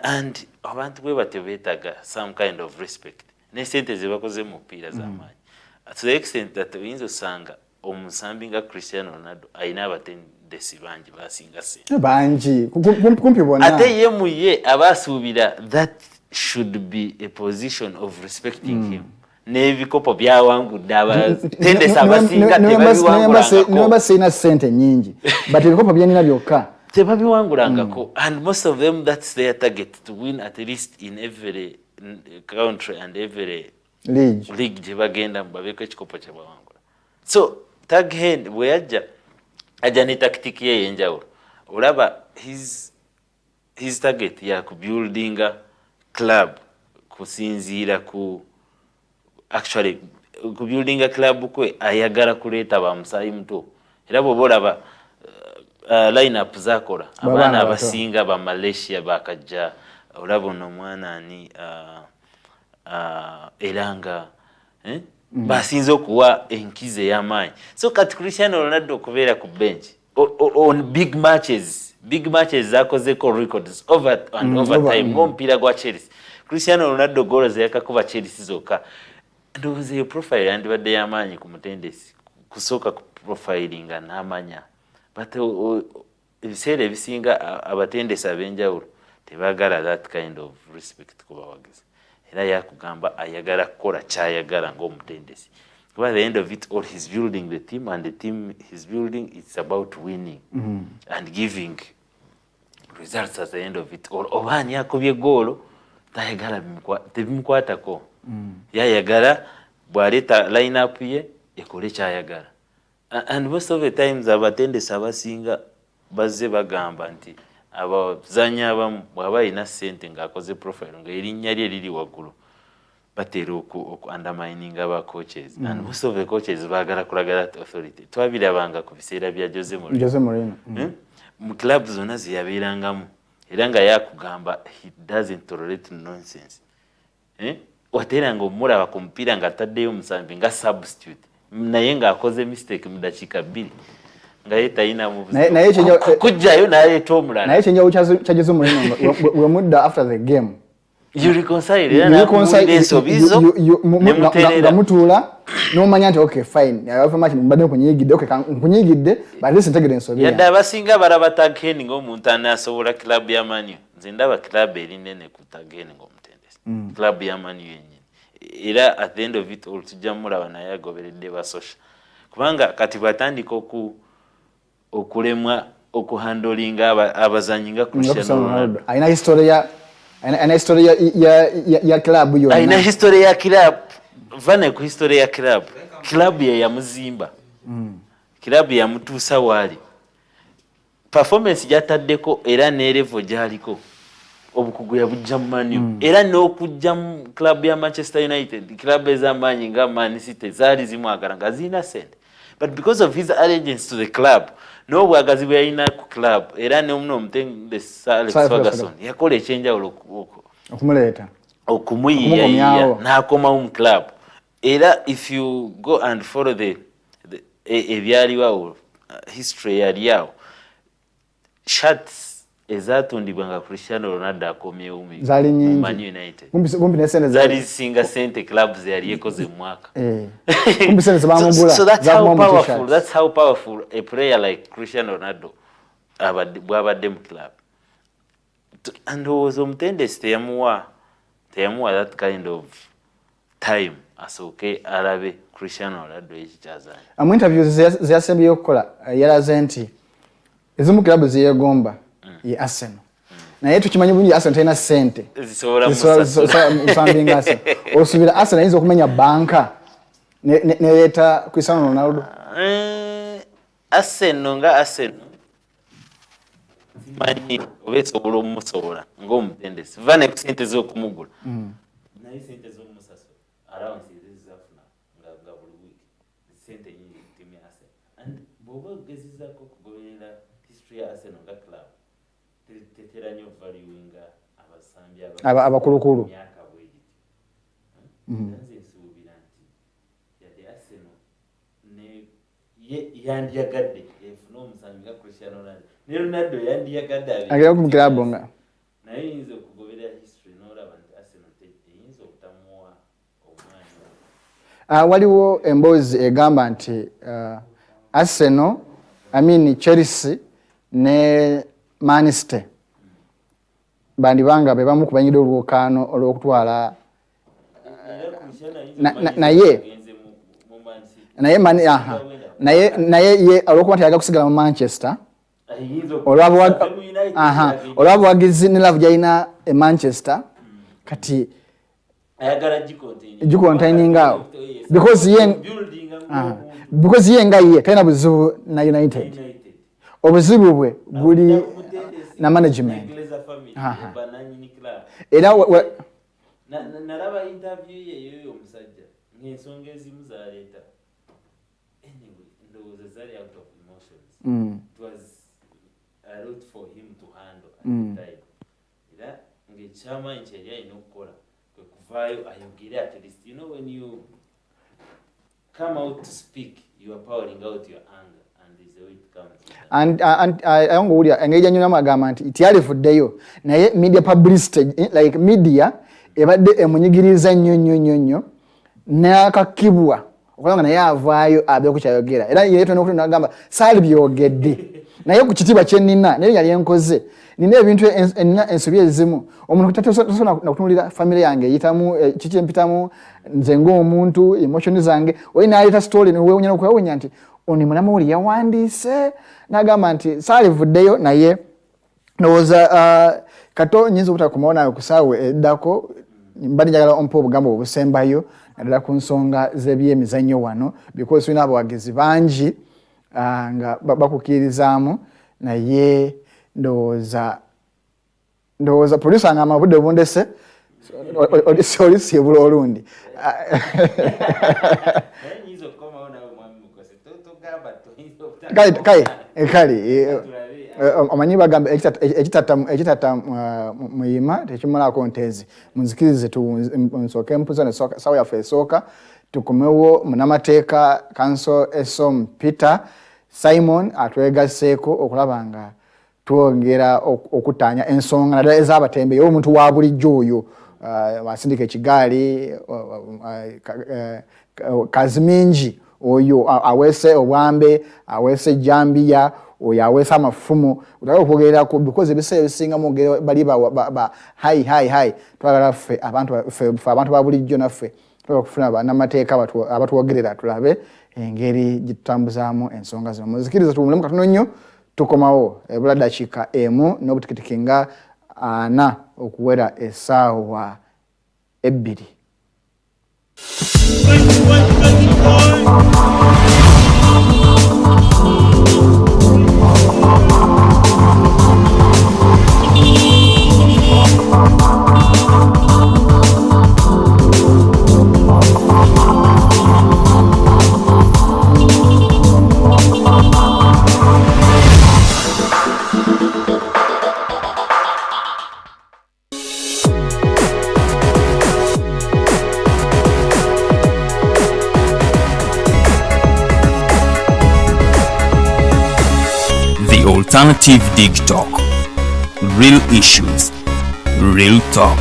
and abantu bwe batyo beetaga some kind of respect ne sente ze bakoze mu mupiira z'amaanyi, to the extent that oyinza osanga omusambi nga Cristiano Ronaldo alina abatendesi bangi basinga sente bangi kumpi bonna, ate ye mu ye abasuubira that should be a position of respecting him. N'ebikopo byawangudde abatendesi abasinga tebabiwangulangako, ne basina sente nyingi but ebikopo byenina byokka tebabiwangulangako, and most of them that's their target, to win at least in every country and every league gye bagenda babeeko ekikopo kye bawangula. So Taghen bwe yajja ne tactic ye ey'enjawulo, olaba his target ya kubuildinga club kusinziira ku actually kubuildinga club kwe ayagala kuleeta bamusaayi muto, era bw'oba olaba line-up zakola abaana abasinga ba Malaysia bakajja, olaba ono mwana ani era nga basinze okuwa enkizo ey'amaanyi. So kati Cristiano Ronaldo okubeera ku bench on big matches zakozeko records over and over time ng'omupiira gwa Chelsea. Cristiano Ronaldo goolo ze yakakuba Chelsea zokka, ndowooza eyo profile yandibadde y'amaanyi ku mutendesi kusooka ku profilinga n'amanya, but ebiseera ebisinga abatendesi ab'enjawulo tebaagala that kind of respect ku bawagizi, era yakugamba ayagala kukola kyayagala ng'omutendesi. By the end of it all, he's building the team, and the team he's building, it's about winning and giving results at the end of it all. Obaani yakubye goolo tayagala tebimukwatako, yayagala bw'aleeta line-up ye ekole kyayagala. And most of the times abatendesi abasinga bazze bagamba nti abazanyi abamu bw'aba alina ssente ng'akoze profile ng'erinnya lye liri waggulu, batera oku undermining aba coaches and most of the coaches bagala kulaga that authority twabirabanga ku biseera bya Jose Mourinho mu club zona ziyabirangamu era nga yakugamba he doesn't tolerate nonsense wateranga omulaba ku mpira nga taddeyo musambi nga substitute naye nga akoze mistake mu dakika 2 nga yetayina mu naye kujjayo naye tomulala naye chenja cha Jose Mourinho we mudda after the game you reconcile nga mutuula n'omanya nti okay fine yafa match mbadde kunyigidde okay kunyigidde but this integral ensobi yadde abasinga baraba tageni ng'omuntu anasobola club ya Manu nze ndaba club erinene ku tageni ng'omutendesi club ya Manu yennyini era at the end of it all tujja mulaba naye agoberedde basosha kubanga kati batandika okulemwa okuhandolinga abazanyi nga Cristiano Ronaldo aina historia ya club yo aina historia ya club vane ku historia ya club ya muzimba club ya mutusa wali performance jataddeko era ne level jaliko obukugu ya bujja Manu era n'okujja mu club ya Manchester United club ez'amaanyi nga Man City zali zimwagala nga zina sente but because of his allegiance to the club no bwagazi bwe yalina ku club era ne omuno omutendesi Alex Ferguson yakola ekyenjawulo okumuleeta okumuyiya n'akomawo mu club era if you go and follow the ebyaliwo history yaliawo shirts ezatundibwa nga Cristiano Ronaldo akomyewo mu Man United zali singa sente clubs yali ekoze mu mwaka so that's how powerful a player like Cristiano Ronaldo bwabadde mu club and was omutendesi teyamuwa that kind of time asooke alabe Cristiano Ronaldo ekikyazanya mu interviews zeyasembyeyo okukola yalaze nti ezimu club ziyegomba ye Arsenal naye tukimanyi bulungi Arsenal tayina sente zisobola osubira Arsenal yinza okumenya banka neleeta Cristiano Ronaldo Arsenal manyi obesobola omusobola ng'omutendesi vane ku sente z'okumugula naye sente z'omusasula allowance ezizafuna nga buli week sente nyingi timu ya Arsenal and bw'oba ogezezaako okugoberera history ya Arsenal nga club tetera nnyo valuinga abasambi abakulukulu myaka bwegiti nze nsuubira nti yadde Arsenal yandiyagadde efuna omusambi nga Cristiano Ronaldo ne Ronaldo yandiyagadde agera ku club nga naye yinza okugoberera history n'olaba nti Arsenal eyinza obutamuwa omwanya waliwo emboozi egamba nti Arsenal Chelsea ne Man City bandibanga bebamu kubanyidde olwokaano olw'okutwala naye ye olwokuba nti ayaga kusigala mu Manchester olwabuwagizi ne love gyalina e Manchester kati gikontaininga because ye nga ye talina buzibu na United obuzibu bwe buli na management era nalaba interview yeyo omusajja ng'ensonga ezimu zaleeta ndowooza zali out of emotions it was a lot for him to handle at the time era ng'ekyamanyi kyali alina okukola kwe kuvaayo ayogere at least you know when you come out to speak you are powering out your anger ayongowulira engeri gyanyunamu agamba nti tyalivuddeyo naye media publicity like media ebadde emunyigiriza nnyo n'akakibwa okulaba nga naye avaayo abeeko kyayogera era yeetona nagamba saali byogedde naye ku kitiibwa kyennina naye yali enkoze nina ebintu ensobi ezimu omuntu tasobola nakutunulira famire yange eyitamu kiki empitamu nze ng'omuntu emotion zange oyi naleeta story newewunya nokwewunya nti oni mulamu oli yawandiise nagamba nti saalivuddeyo naye ndowooza kato nyinza obutakumawo kusaawe eddako mbadde njagala ompa obugambo obusembayo naddala ku nsonga z'ebyemizannyo wano because tulina abawagizi bangi nga bakukirizaamu naye ndowooza producer nga amabudde bundese olisi bulo olundi kali omanyi bagamba ekitata muyima tekimalako ntezi munzikirize nsooke mpuza ne sawa yaffe esooka tukomewo munamateeka kanso esom Peter Simon atwegasseeko okulaba nga twongera okutaanya ensonga naddala ez'abatembeyi omuntu wa bulijjo oyo wasindika ekigaali kazimingi oyo aweese obwambe aweese ejjambiya oyo aweese amafumu otaka okwogerera ku because ebiseera ebisingamu bali hai twagala ffe abantu ba bulijjo naffe okufuna bannamateeka abatuwogerera tulabe engeri gitutambuzaamu ensonga zino muzikiriza tuwulemu katono nnyo tukomawo ebula dakiika emu n'obutikitiki nga 4 okuwera essaawa 2. Alternative Dig Talk. Real issues, real talk.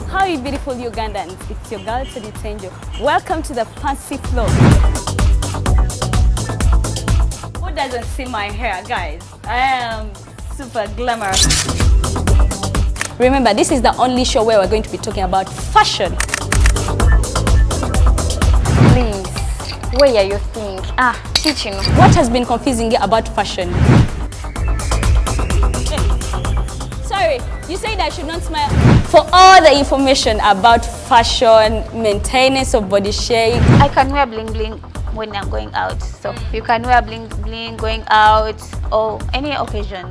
How are you beautiful Ugandans? It's your girl Teddy. Welcome to the fancy floor. Who doesn't see my hair, guys? I am super glamorous. Remember, this is the only show where we're going to be talking about fashion. Please, where are you think? Teaching. What has been confusing you about fashion? Sorry, you said I should not smile. For all the information about fashion, maintenance of body shape. I can wear bling bling when I'm going out. So you can wear bling bling going out or any occasion.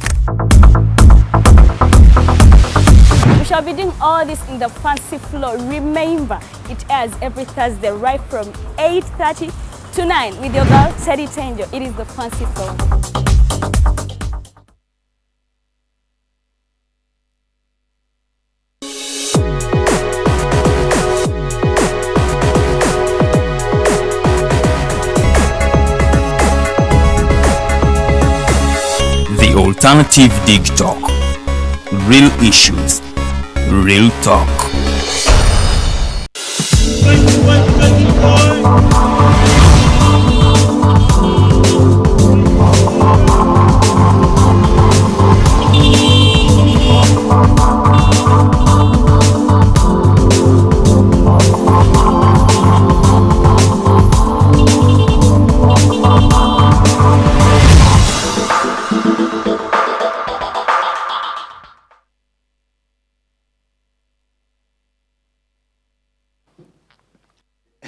We shall be doing all this in the fancy floor. Remember, it airs every Thursday right from 8:30 to 9 with your girl Teddy Tenjo. It is the fancy floor. The Alternative Dig Talk. Real issues, real talk.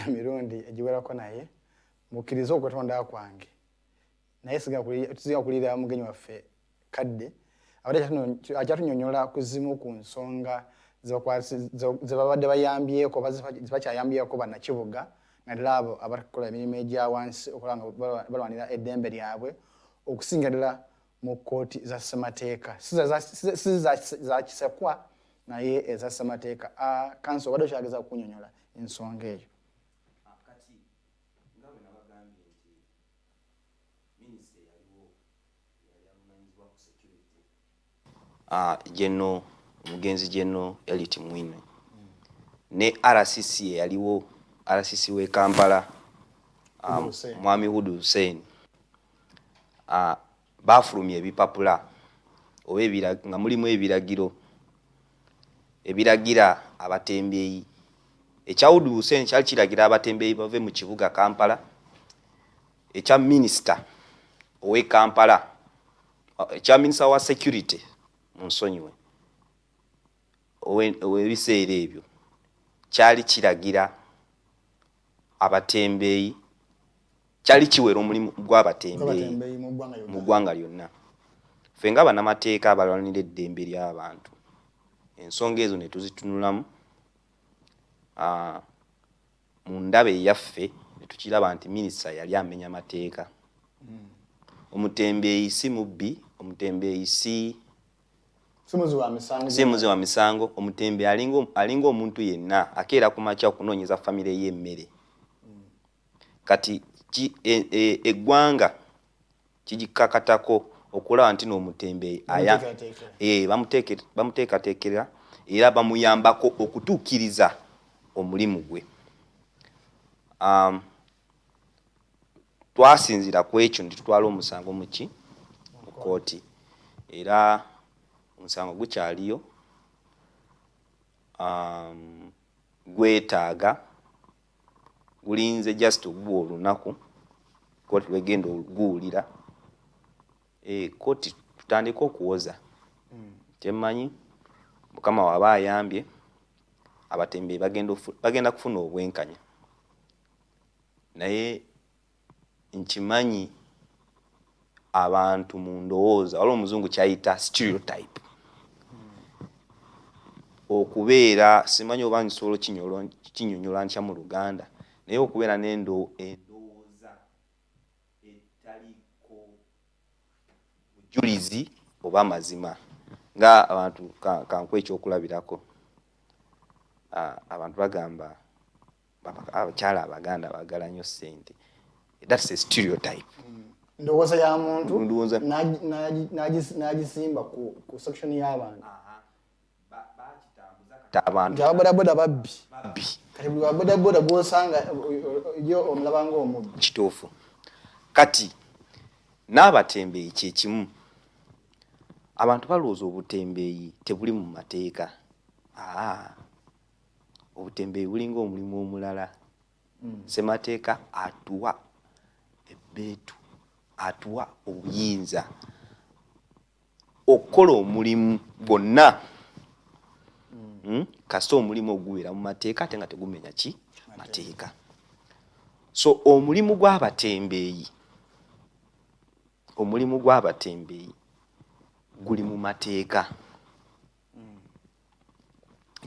emirundi egiwerako naye mukkiriza okwetonda kwange naye tuziga kulira mugenyi waffe kadde akyatunyonyola ku zimu ku nsonga ze babadde bayambyeko zibakyayambyeko bannakibuga naddala abo abakola emirimu egya wansi okulaba nga balwanira eddembe lyabwe okusinga ddala mu kooti za ssemateeka si za kisekwa naye eza ssemateeka. Kanso obadde okyageza okunyonyola ensonga eyo. Jeno omugenzi jeno yali timwine ne RCC yaliwo RCC we Kampala mwami Hudu Hussein bafulumye ebipapula oba nga mulimu ebiragira abatembeyi. Ekya Hudu Hussein kyali kiragira abatembeyi bave mu kibuga Kampala, ekya minister owe Kampala, ekya minister wa security Munsonyiwe owebiseera ebyo kyali kiragira abatembeyi, kyali kiwera omulimu gw'abatembeyi mu ggwanga lyonna. Ffe nga bannamateeka abalwanira eddembe ly'abantu ensonga ezo ne tuzitunulamu mu ndaba eyaffe ne tukiraba nti minisita yali amenya mateeka. Omutembeyi si mubbi, omutembeyi si muzi wa misango, omutembeyi alinga omuntu yenna akeera ku makya okunoonyeza famire y'emmere. Kati eggwanga kigikakatako okulaba nti n'omutembeyi bamuteekateekera era bamuyambako okutuukiriza omulimu gwe. Twasinzira ku ekyo nti tutwala omusango mu kooti era omusango gukyaliyo gwetaaga gulinze just ogubwa olunaku kooti lwegenda oguwulira. Kooti tutandika okuwoza kyemmanyi Mukama waba ayambye abatembeyi bagenda kufuna obwenkanya, naye nkimanyi abantu mu ndowooza waliwo omuzungu kyayita stereotype okubeera simanyi oba nsobola kinyonyola ntya mu Luganda, naye okubeera n'endowooza etaliko bujulizi oba mazima nga abantu kanku ekyokulabirako. Abantu bagamba abakyala Abaganda baagala nnyo ssente. That's a stereotype. Ndowooza ya muntu n'agisimba ku section y'abantu. Abantu ababodaboda babbi. Kati buli wabodaboda gw'osanga yo omulaba ng'omubbi. Kituufu. Kati n'abatembeyi kye kimu. Abantu balowooza obutembeyi tebuli mu mateeka. Obutembeyi bulinga omulimu omulala. Ssemateeka atuwa ebbeetu, atuwa obuyinza okukola omulimu gwonna. Kasita omulimu ogubeera mu mateeka ate nga tegumenya mateeka. So omulimu gw'abatembeyi guli mu mateeka.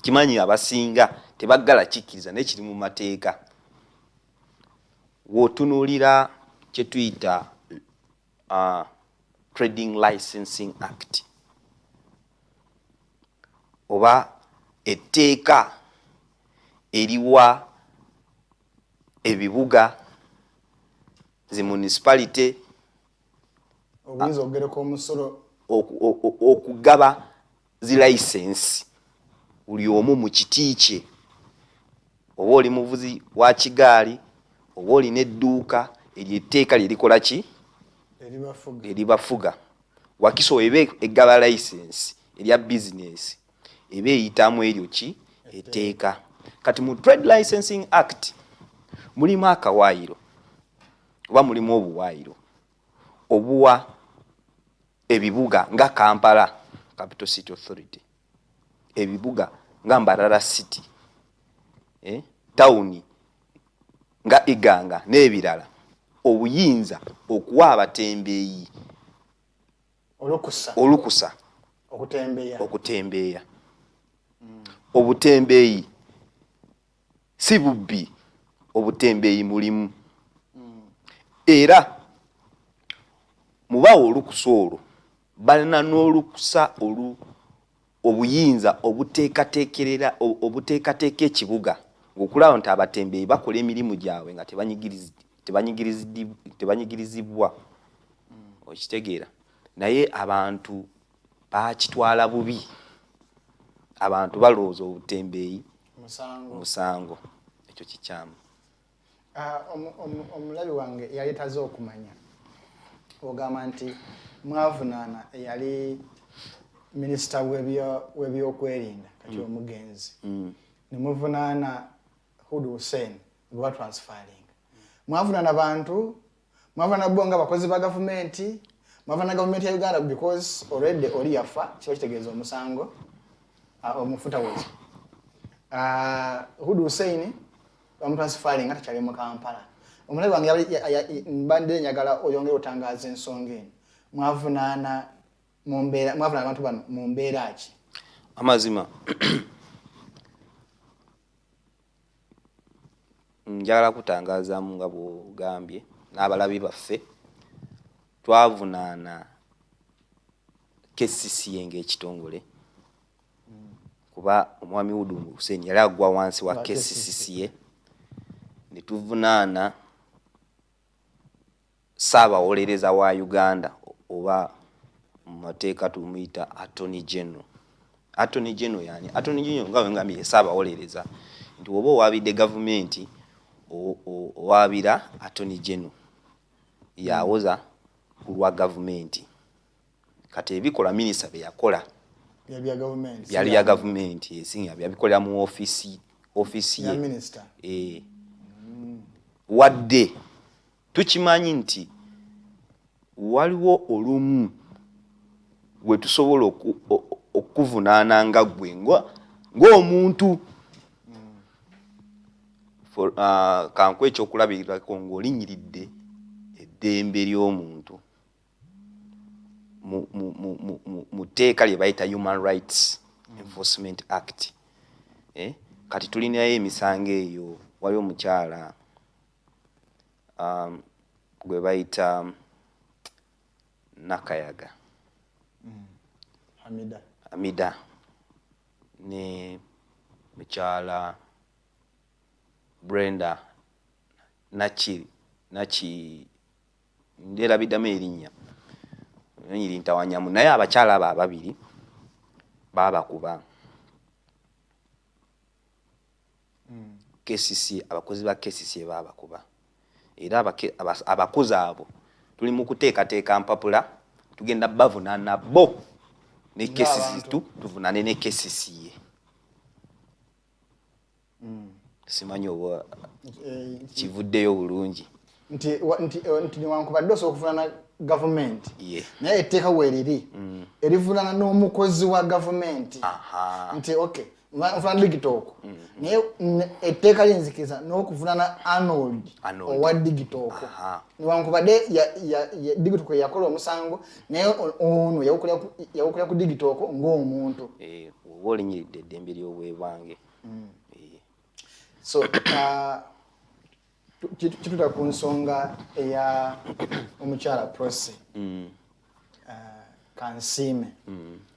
Kimanyi abasinga tebaggala kikkiriza naye kiri mu mateeka. W'otunuulira kye tuyita Trading Licensing Act oba etteeka eriwa ebibuga zi municipality obuyinza okugereka omusolo okugaba zi license buli omu mu kiti kye, oba oli muvuzi wa kigaali oba olina edduuka eryo etteeka lirikola ki eribafuga. Wakiso ebe egaba license erya business ebe eyitamu eryo ki etteeka. Kati mu Trade Licensing Act mulimu akawaayiro oba mulimu obuwaayiro obuwa ebibuga nga Kampala Capital City Authority, ebibuga nga Mbarara City, tawuni nga Iganga n'ebirala obuyinza okuwa abatembeeyi olukusa okutembeeya. Obutembeeyi si bubbi, obutembeeyi mulimu. Era mubawa olukusa olwo balina n'olukusa obuyinza obuteekateeka ekibuga ng'okulaba nti abatembeeyi bakola emirimu gyabwe nga tebanyigirizibwa. Okitegeera. Naye abantu bakitwala bubi. Abantu balowooza obutembeeyi musango. Ekyo kikyamu. Omulabi wange yali taze okumanya ogamba nti mwavunaana eyali minisita w'ebyokwerinda kati omugenzi ne muvunaana Hussein gwe transferring. Mwavunaana bantu, mwavunaana bo nga abakozi ba gavumenti, mwavunaana gavumenti ya Uganda because already oli yafa kiba kitegeeza omusango omufuta wezi. Hussein bamutransferring atakyali mu Kampala. Omulabi wange mbadde njagala oyongere otangaaza ensonga eno. Mwavunaana abantu bano mu mbeera ki? amazima njagala kutangazaamu nga bw'ogambye n'abalabi baffe twavunaana KCCA ng'ekitongole kuba omwami Udungu Hussein yali agwa wansi wa KCCA ne tuvunaana Ssaabawolereza wa Uganda oba mu mateeka tumuyita Attorney General. Attorney General yani Attorney General nga ngambye Ssaabawolereza nti oba owaabidde gavumenti owaabira Attorney General yawoza ku lwa gavumenti kati ebikola minisita bye yakola byali bya gavumenti esinga byabikolera mu ofisi ya minisita wadde tukimanyi nti waliwo olumu we tusobola okuvunaana nga ggwe ng'omuntu kankwe ekyokulabirako ng'olinyiridde eddembe ly'omuntu mu tteeka lye bayita Human Rights Enforcement Act. Kati tulinayo emisango eyo wali omukyala gwe bayita Nakayaga Hamida ne mukyala Brenda Nachi nderabiddamu erinnya nyiri ntawanyamu naye abakyala abo ababiri baabakuba KCC abakozi ba KCC baabakuba era abakozi abo tuli mu kuteekateeka mpapula tugenda bavunaana bo ne KCC tuvunaane ne KCC ye simanyi oba kivuddeyo bulungi nti newankubadde osobola okuvunaana gavumenti naye etteeka weeriri erivunaana n'omukozi wa gavumenti nti okay nfuna digitooko naye etteeka linzikiriza n'okuvunaana Arnold owa digitooko newankubadde digitooko yakola omusango naye ono yawukulira ku digitooko ng'omuntu oba olinyiridde eddembe ly'obwebwange. So kituta ku nsonga eya omukyala Prosy Kansiime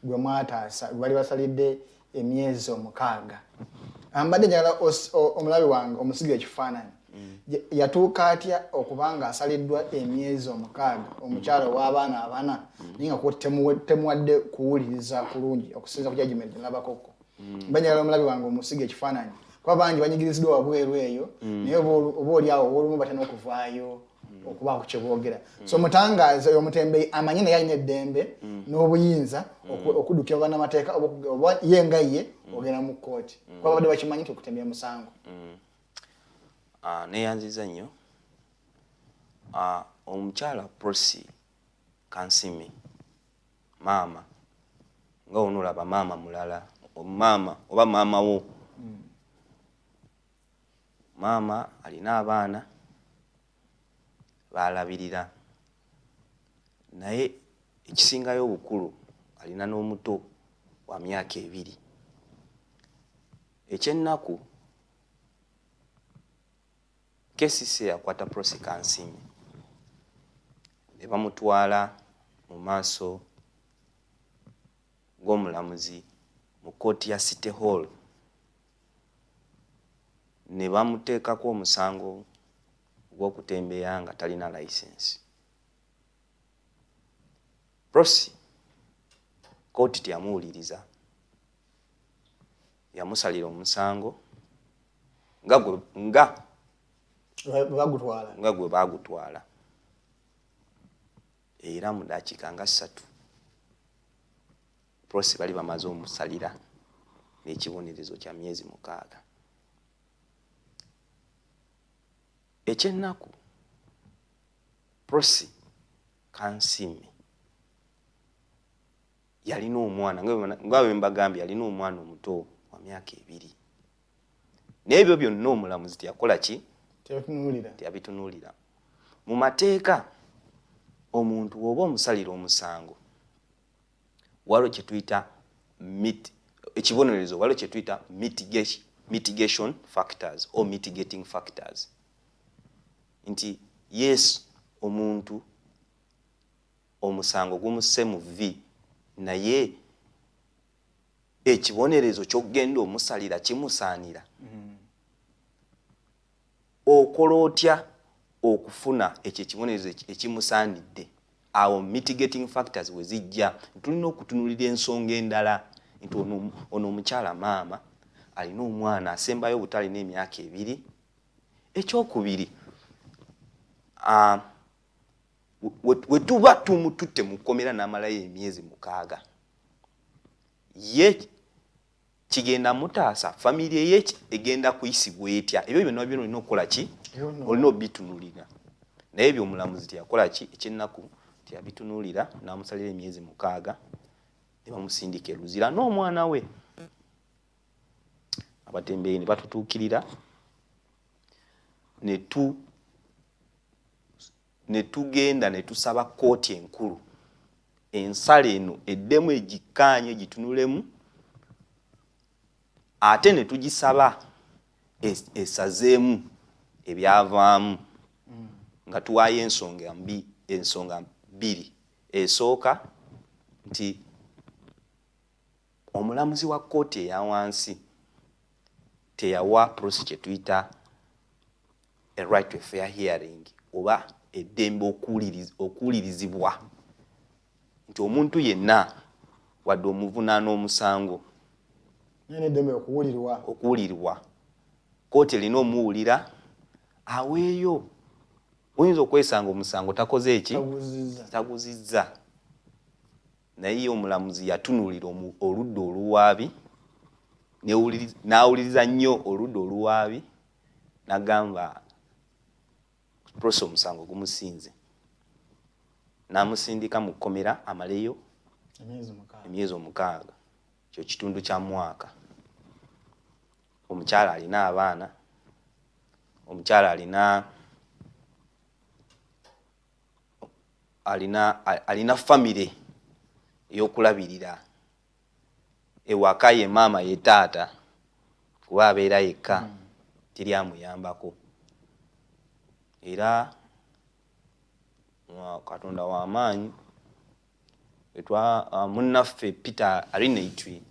gwe mwataasa bali basalidde emyezi 6 mbadde njagala omulabi wange omusiga ekifaananyi yatuuka atya okubanga asaliddwa emyezi 6 omukyala w'abaana 4 naye nga temuwadde kuwuliriza kulungi okusinza ku judgment n'abakoko mbadde njagala omulabi wange omusiga ekifaananyi kuba bangi banyigiriziddwa wabweru eyo naye oba oli awo olumu batena okuvaayo okubaako kye boogera so mutangaze omutembeyi amanye naye alina eddembe n'obuyinza okuddukira bannamateeka oba ye nga ye ogenda mu kkooti kuba babadde bakimanyi nti okutembeya musango. Neeyanziza nnyo omukyala Prosy Kansiime maama nga onolaba maama mulala maama oba maama wo maama alina abaana balabirira naye ekisingayo obukulu alina n'omuto wa myaka 2 ekyennaku KCC yakwata Prosy Kansiime ne bamutwala mu maaso g'omulamuzi mu kooti ya City Hall ne bamuteekako omusango gw'okutembeya nga talina license. Prosy kooti teyamuwuliriza yamusalira omusango nga gwe baagutwala era mu dakiika nga 3 Prosy bali bamaze omusalira n'ekibonerezo kya myezi 6. Ekyennaku Prosy Kansiime yalina omwana nga bwe mbagambye yalina omwana omuto wa myaka 2 n'ebyo byonna omulamuzi teyakola ki teyabitunuulira. Mu mateeka omuntu oba omusalira omusango waliwo kye tuyita ekibonerezo waliwo kye tuyita mitigation factors or mitigating factors nti yes omuntu omusango gumusse mu V naye ekibonerezo ky'okugenda omusalira kimusaanira okola otya okufuna ekyo ekibonerezo ekimusaanidde awo mitigating factors we zijja tulina okutunulira ensonga endala nti ono omukyala maama alina omwana asembayo obutale n'emyaka 2 ekyokubiri we tuba tumututte mu kkomera n'amalayo emyezi 6 ye kigenda mutaasa family ye egenda kuyisibwa etya ebyo byonna byonna olina okukola ki olina obitunulira naye ebyo omulamuzi teyakola ki ekyennaku teyabitunulira n'amusalira emyezi 6 ne bamusindika eruzira n'omwana we abatembeyi ne batutuukirira ne tugenda ne tusaba kooti enkulu ensala eno eddemu egikkaanye gitunulemu ate ne tugisaba esazeemu ebyavaamu nga tuwaayo ensonga 2 esooka nti omulamuzi wa kooti eya wansi teyawa Prosy kye tuyita a right to a fair hearing oba eddembe okuwulirizibwa nti omuntu yenna wadde omuvunaana omusango n'eddembe okuwulirwa kooti erina omuwulira aweeyo oyinza okwesanga omusango takoze eki taguzizza naye omulamuzi yatunulira oludda oluwaabi n'awuliriza nnyo oludda oluwaabi n'agamba Prosy omusango gumusinze n'amusindika mu kkomera amaleyo emyezi 6 kyo kitundu kya mwaka omukyala alina abaana omukyala alina famire ey'okulabirira ewaka ye maama ye taata kuba abeera yekka teri amuyambako era Katonda w'amaanyi munnaffe Peter Arineitwi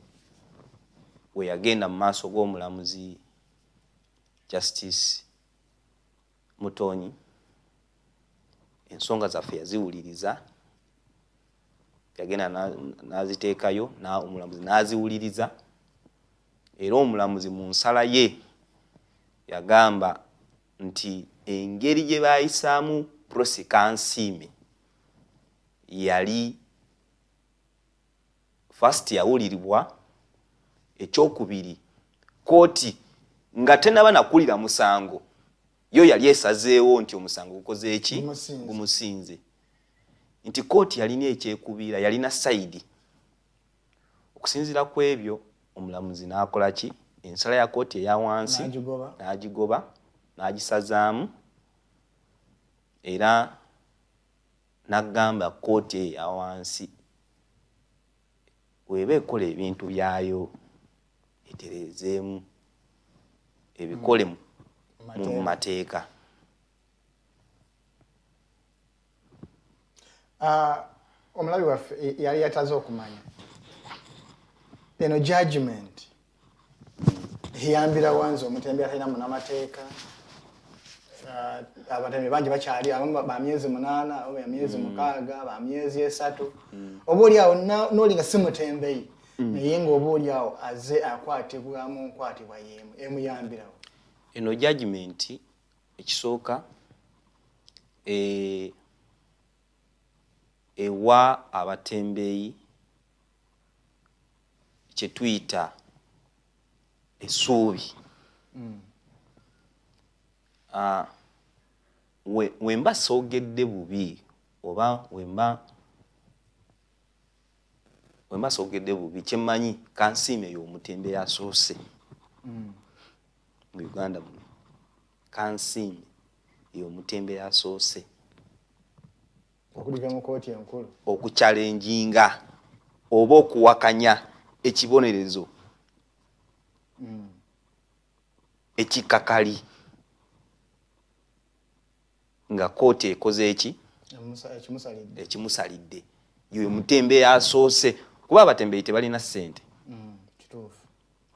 we yagenda mu maaso g'omulamuzi Justice Mutonyi ensonga zaffe yaziwuliriza yagenda n'aziteekayo omulamuzi n'aziwuliriza era omulamuzi mu nsala ye yagamba nti engeri gye baayisaamu Prosy Kansiime yali first yawuliribwa ekyokubiri kooti nga tenaba nakulira musango yo yali esazeewo nti omusango gukoze eki gumusinze nti kooti yalina ekyekubiira yalina sayidi okusinziira ku ebyo omulamuzi n'akola ki ensala ya kooti eya wansi n'agigoba n'agisazaamu era n'agamba kooti eya wansi weba ekola ebintu byayo etereezeemu ebikole mu mateeka omulabi waffe yali yataze okumanya eno judgment eyambira wansi omutembeyi atalina munamateeka abatembeyi bangi bakyali abamu ba myezi 8 abamu ba myezi 6 ba myezi 3 oba oli awo n'oli nga si mutembeyi naye ng'oba oli awo aze akwatibwamu nkwatibwa yemu emuyambirawo eno judgment ekisooka ewa abatembeyi kye tuyita essuubi wemba soogedde bubi oba wemba soogedde bubi kyemmanyi Kansiime y'omutembeyi asoose mu Uganda muno Kansiime y'omutembeyi asoose okuliga mu kooti enkulu okuchalenjinga oba okuwakanya ekibonerezo ekikakali nga kooti ekoze eki ekimusalidde ye mutembeyi asoose kuba abatembeyi tebalina ssente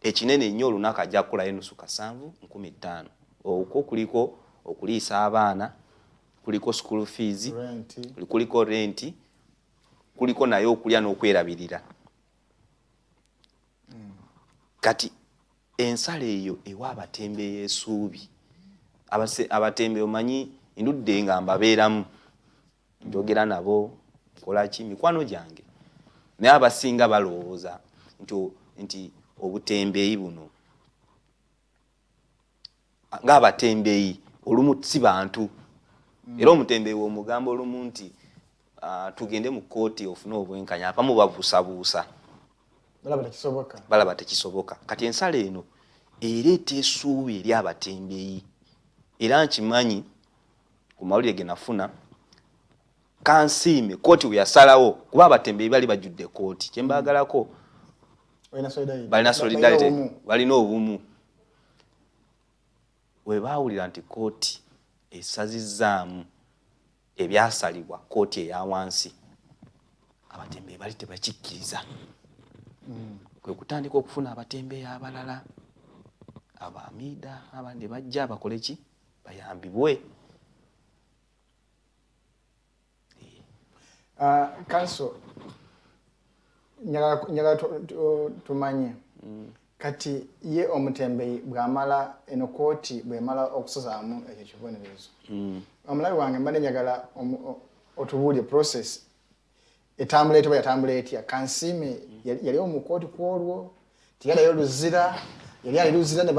ekinene ennyo olunaku ajja kukolayo nusu kasanvu 15,000 okwo kuliko okuliisa abaana kuliko school fees kuliko renti kuliko naye okulya n'okwerabirira kati ensala eyo ewa abatembeyi esuubi abatembeyi omanyi ndudde nga mbabeeramu njogera nabo nkolaki mikwano gyange naye abasinga balowooza nti obutembeyi buno ng'abatembeyi olumu si bantu era omutembeyi w'omugamba olumu nti tugende mu kooti ofune obwenkanya abamu babuusabuusa balaba tekisoboka kati ensala eno ereeta essuubi eri abatembeyi era nkimanyi ku mawulire ge nafuna Kansiime kooti we yasalawo kuba abatembeyi bali bajjudde kooti kyembaagalako balina solidarity balina obumu we baawulira nti kooti esazizzaamu ebyasalibwa kooti eya wansi abatembeyi bali tebakikkiriza kwe kutandika okufuna abatembeyi abalala abamiida abandi bajja bakole ki bayambibwe Kanso njagala tumanye kati ye omutembeyi bw'amala eno kooti bw'emala okusazaamu ekyo kibonerezo omulabi wange mbadde njagala otubuulire process etambula etya yatambula etya Kansiime yali omu kooti kwolwo tiyalayo luzira yali ali luzira ne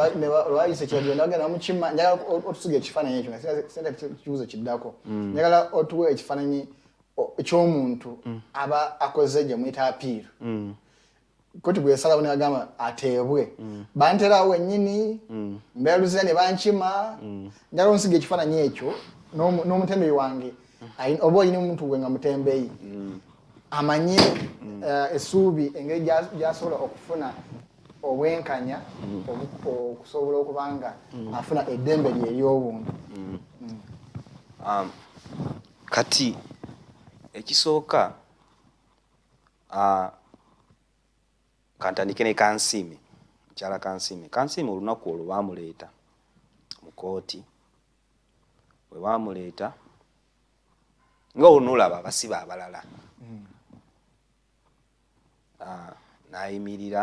lwayise kiragiro nagenda mukima njagala otusiga ekifaananyi ekyo nga sente kibuuzo kiddako njagala otuwe ekifaananyi ekyomuntu aba akoze gye muyita apiiru kooti bwe yasalawo n'agamba ateebwe banterawo wennyini mbeera luzira ne bankima njagala onsiga ekifaananyi ekyo n'omutembeyi wange oba olina omuntu gwe nga mutembeyi amanye essuubi engeri gy'asobola okufuna obwenkanya okusobola okuba nga afuna eddembe lye ery'obuntu kati ekisooka kantandike ne Kansiime mukyala Kansiime olunaku olwo baamuleeta mu kooti bwe baamuleeta nga onoolaba abasibe abalala n'ayimirira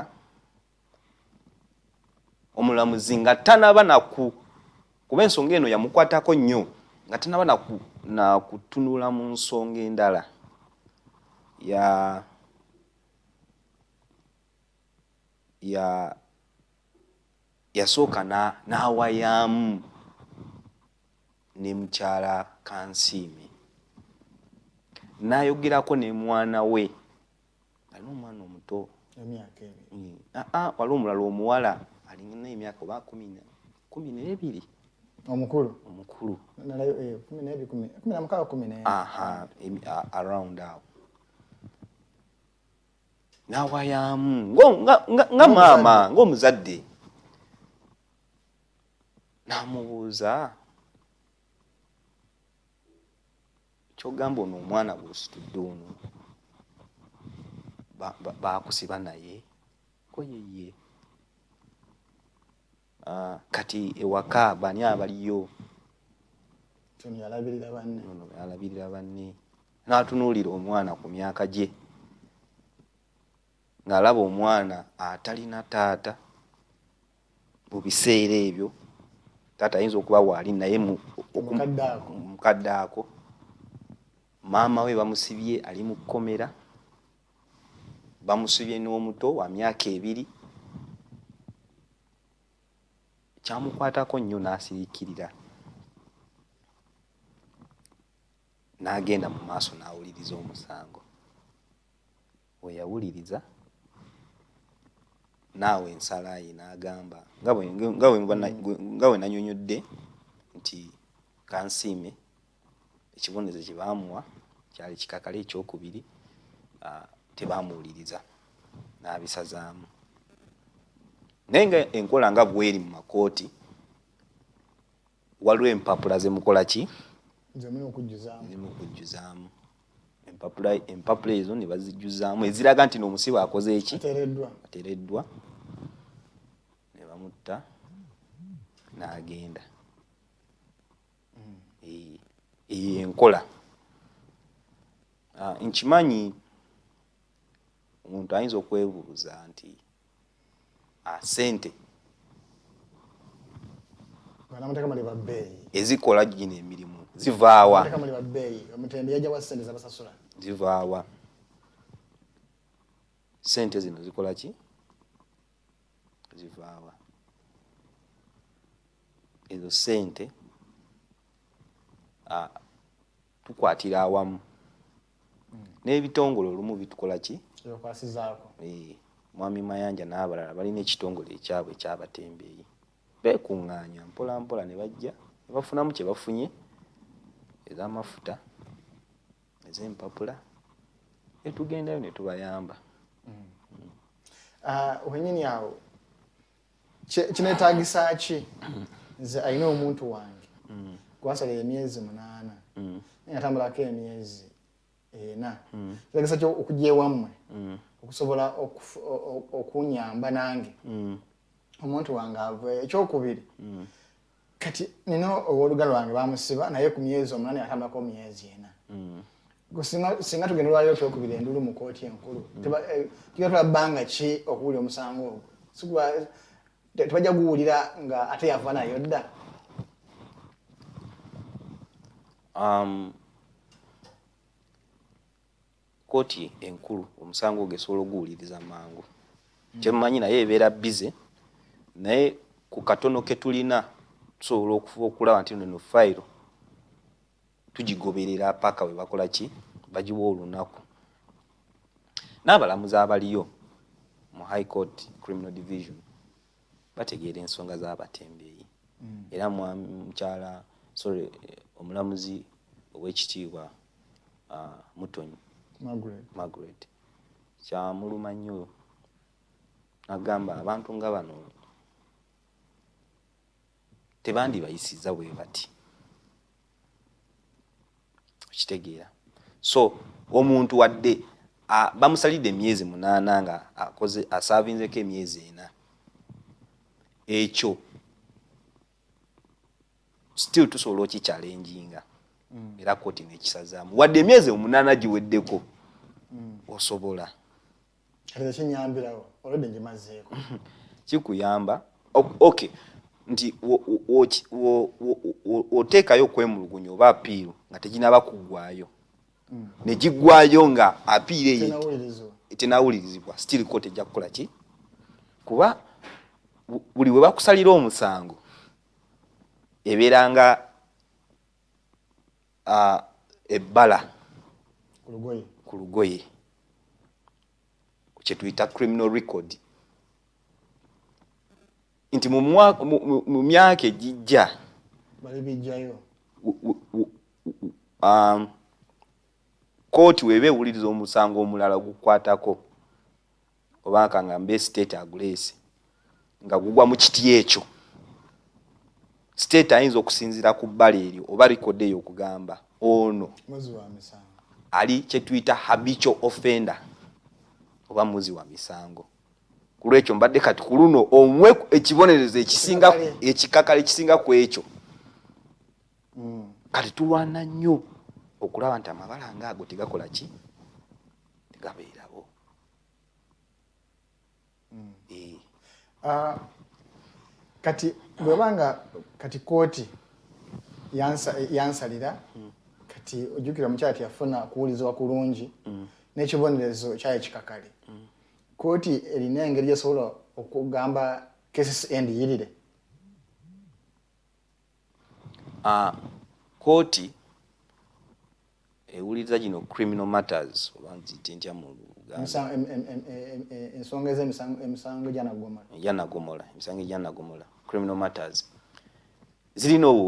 omulamuzi nga tanaba kuba ensonga eno yamukwatako nnyo nga tanaba nakutunula mu nsonga endala yasooka n'awayaamu ne mukyala Kansiime n'ayogerako ne mwana we alina omwana omuto wali omulala omuwala alina emyaka oba 12 omukulu around awo n'awayaamu nga maama ng'omuzadde n'amubuuza kyogamba ono omwana gw'ositudde ono baakusiba naye ko yeye kati ewaka bani abaliyo yalabirira banne n'atunuulira omwana ku myaka gye ng'alaba omwana atalina taata mu biseera ebyo taata ayinza okuba waali naye mukadde ako maama we bamusibye ali mu kkomera bamusibye n'omuto wa myaka 2 kyamukwatako nnyo n'asiriikirira n'agenda mu maaso n'awuliriza omusango we yawuliriza naawe ensala ye n'agamba nga we nanyonyodde nti Kansiime ekibonerezo kye baamuwa kyali kikakale ekyokubiri tebaamuwuliriza n'abisazaamu naye nga enkola nga bweri mu makooti waliwo empapula zemukola ki zemukujjuzaamu empapula ezo ne bazijjuzaamu eziraga nti n'omusibe akoze eki ateereddwa ne bamutta n'agenda. Eyo enkola nkimanyi omuntu ayinza okwebuuza nti sente ezikola gino emirimu zivaawa? Zivaawa? Sente zino zikola ki? Zivaawa? Ezo sente tukwatira awamu n'ebitongole olumu bitukola ki? Mwami Mayanja n'abalala balina ekitongole ekyabwe ekyabatembeeyi, beekuŋŋaanya mpola mpola ne bajja ne bafunamu kye bafunye, ez'amafuta, ez'empapula, ne tugendayo ne tubayamba. Wenyini awo kineetaagisa ki? Nze alina omuntu wange gwasalira emyezi 8 atambulako emyezi 4. Kineetaagisa ki okujja ewammwe okusobola okunyamba nange omuntu wange ave? Ekyokubiri, kati nina owoolugalo lwange bamusiba naye ku myezi 8 atambulako myezi 4. Singa tugenda olwaliro okyokubiri endulu mu kooti enkulu, tugatula bbanga ki okuwulira omusango ogwo? Tebajja guwulira nga ate yava nayo dda? Kooti enkulu omusango ogwo esobola oguwuliriza mangu. Kyemumanyi naye ebeera bize, naye ku katono ke tulina tusobola okufuba okulaba nti nno fayiro tugigoberera paka we bakola ki? Bagiwa olunaku. N'abalamuzi abaliyo mu High Court Criminal Division bategeera ensonga z'abatembeeyi. Era mukyala omulamuzi ow'ekitiibwa Mutonyi Margaret kyamuluma nnyo, agamba abantu nga bano tebandibayisiza bwe bati. Okitegeera? So omuntu wadde bamusalidde emyezi 8 nga asaavinzeko emyezi 4, ekyo still tusobola okikyalenjinga era kooti nekisazaamu wadde emyezi 8 giweddeko osobola. Kinyambirawo olwedde ngimazeeko kikuyamba okay nti oteekayo okwemulugunya oba apiiru nga teginaba kuggwaayo ne giggwaayo nga apiira eyo tenawulirizibwa, still kooti ejja kukola ki? Kuba buli we bakusalira omusango ebeera nga ebbala ku lugoye kye tuyita criminal record, nti mu myaka ejijja kooti weba ewuliriza omusango omulala gukwatako oba nga mbe state aguleese nga gugwa mu kiti ekyo, state ayinza okusinziira ku bbala eryo oba record eyo okugamba ono ali kye tuyita habitual offender oba muzi wa misango. Ku lwekyo mbadde kati ku luno omwe ekibonerezo ekisinga ekikakale ekisinga ku ekyo kati tulwana nnyo okulaba nti amabala ng'ago tegakola ki? Tegabeerawo. Kati bwebanga kati kooti yansalira kati ojjukira omukyala teyafuna kuwulizibwa kulungi n'ekibonerezo kyali kikakale, kooti erina engeri gyesobola okugamba cases endiyirire? Kooti ewuliriza gino criminal matters oba nzite ntya mu Luganda, ensonga ez'emisango egyanaggomola, emisango egyanaggomola, criminal matters zirina obwo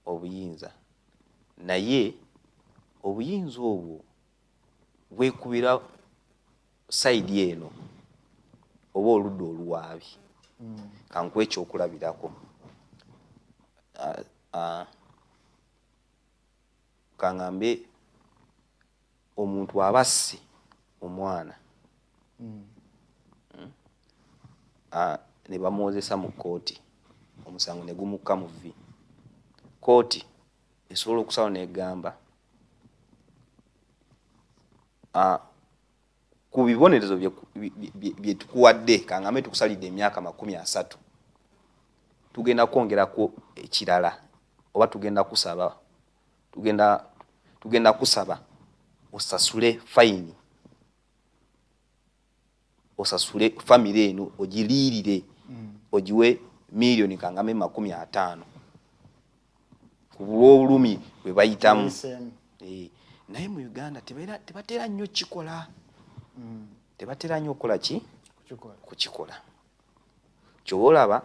obuyinza naye obuyinza obwo bwekubira sayidi eno oba oludda oluwaabi. Kankuwa ekyokulabirako. kangambe omuntu abasse omwana ne bamwozesa mu kooti omusango ne gumukka mu vvi kooti esobola okusalawo negamba ku bibonerezo bye tukuwadde kangambe tukusalidde emyaka 30 tugenda kwongerako ekirala oba tugenda kusaba osasule fayini osasule famire eno ogiriirire ogiwe miliyoni kangambe 50 ku bulumi bwe bayitamu naye mu Uganda tebatera nnyo kikola tebatera nnyo okukola ki kukikola kyobalaba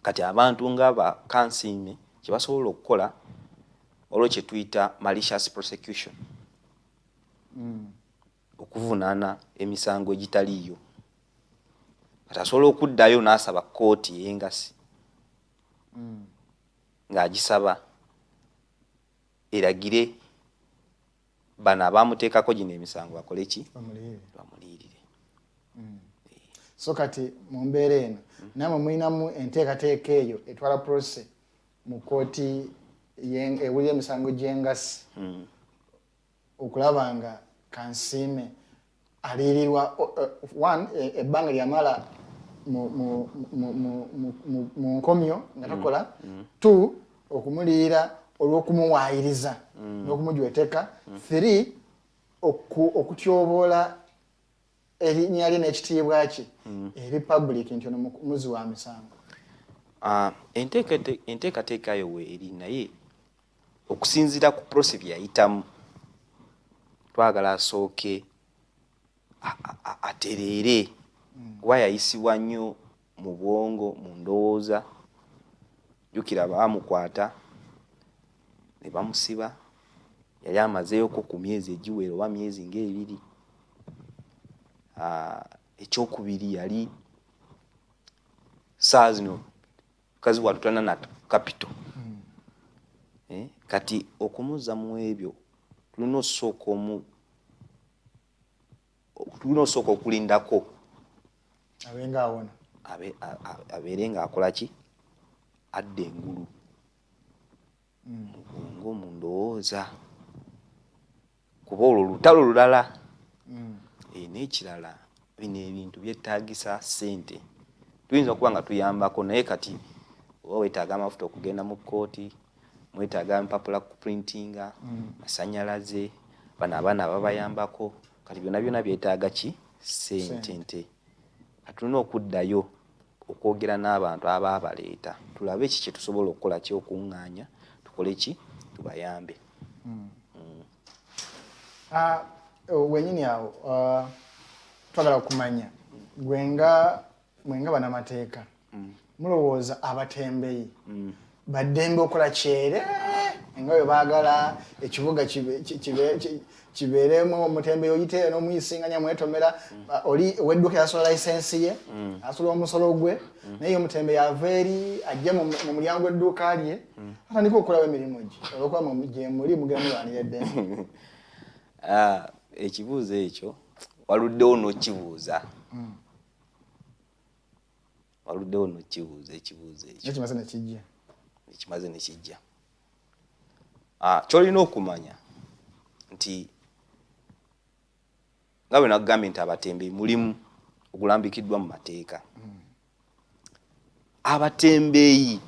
kati abantu nga ba Kansiime kye basobola okukola olwo kye tuyita malicious prosecution okuvunaana emisango egitaliiyo kati asobola okuddayo n'asaba kooti ey'engasi ng'agisaba eragire bano abamuteekako gino emisango bakole ki bamuliirire so kati mu mbeera eno namwe mulinamu enteekateeka eyo etwala Prosy mu kooti ewulira emisango gy'engasi okulaba nga Kansiime aliirirwa ebbanga lyamala mu nkomyo nga takola 2 okumuliira olw'okumuwaayiriza n'okumujweteka 3 okutyoboola erinnya lye n'ekitiibwa kye eri public nti ono muzi wa misango. Enteekateeka yo weeri naye okusinziira ku Prosy bye yayitamu twagala asooke atereere kuba yayisibwa nnyo mu bwongo mu ndowooza jjukira baamukwata ne bamusiba yali amazeeyoko ku myezi egiwera oba myezi ng'ebiri. Ekyokubiri yali saa zino mukazi watutana na capital kati okumuzza mu ebyo tulina osooka okulindako abeere ng'akola ki adda engulu ngo mu ndowooza kuba olwo lutalo lulala n'ekirala bino ebintu byetaagisa ssente tuyinza okuba nga tuyambako naye kati oba weetaaga amafuta okugenda mu kooti mwetaaga mpapula ku printinga masanyalaze bano abaana babayambako kati byonna byetaaga ki ssente nte katulina okuddayo okwogera n'abantu abaabaleeta tulabe ki kye tusobola okukola ki okuŋŋaanya tukole ki tubayambe. Wenyini awo twagala okumanya mwenga banamateeka mulowooza abatembeyi baddembe okola kyere nga bwe baagala ekibuga kibeeremu omutembeyi oyite n'omuyisinganya mwetomera oli ow'edduuka yasola layisensi ye asola omusolo gwe naye omutembeyi ava eri ajja mu mulyango gw'edduuka lye atandika okulawo emirimu gye olwokuba gye muli mugenda mulwanira eddembe. Ekibuuzo ekyo waluddewo n'okibuuza ekibuuzo ekyo ekimaze ne kijja. Kyolina okumanya nti nga bwe nakugambye nti abatembeyi mulimu ogulambikiddwa mu mateeka. Abatembeyi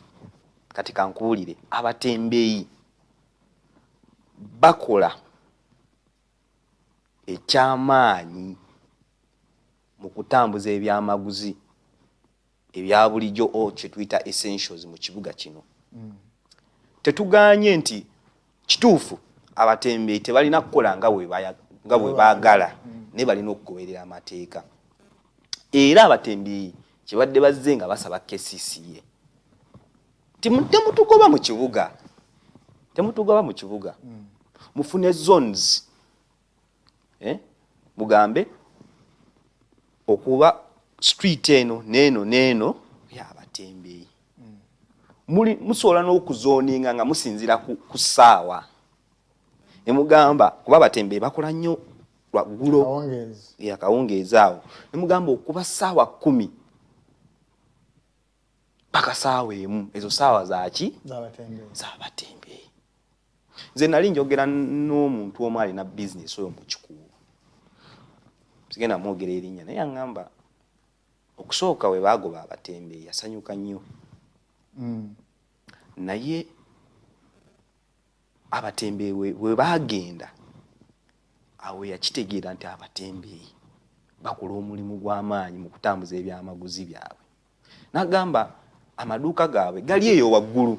kati kankuwulire abatembeyi bakola ekyamaanyi mu kutambuza ebyamaguzi ebya bulijjo kye tuyita essentials mu kibuga kino. Tetuganye nti kituufu abatembeyi tebalina kukola nga bwe baagala naye balina okugoberera amateeka. Era abatembeyi kibadde bazze nga basaba KCCA temutugoba mu kibuga mufune zones mugambe okuba street eno neeno y'abatembeyi musobola n'okuzoninga nga musinzira ku ssaawa nemugamba kuba abatembeeyi bakola nnyo lwaggulo akawungeezi awo nemugamba okuba ssaawa 10 paka ssaawa emu ezo ssaawa zaki z'abatembeeyi. Nze nali njogera n'omuntu omu alina bizinesi oyo mu Kikuubo sigenda mwogera erinnya naye aŋŋamba okusooka we baagoba abatembeeyi yasanyuka nnyo naye abatembeeyi we baagenda awo yakitegeera nti abatembeeyi bakola omulimu gw'amaanyi mu kutambuza ebyamaguzi byabwe. N'agamba amaduuka gaabwe gali eyo waggulu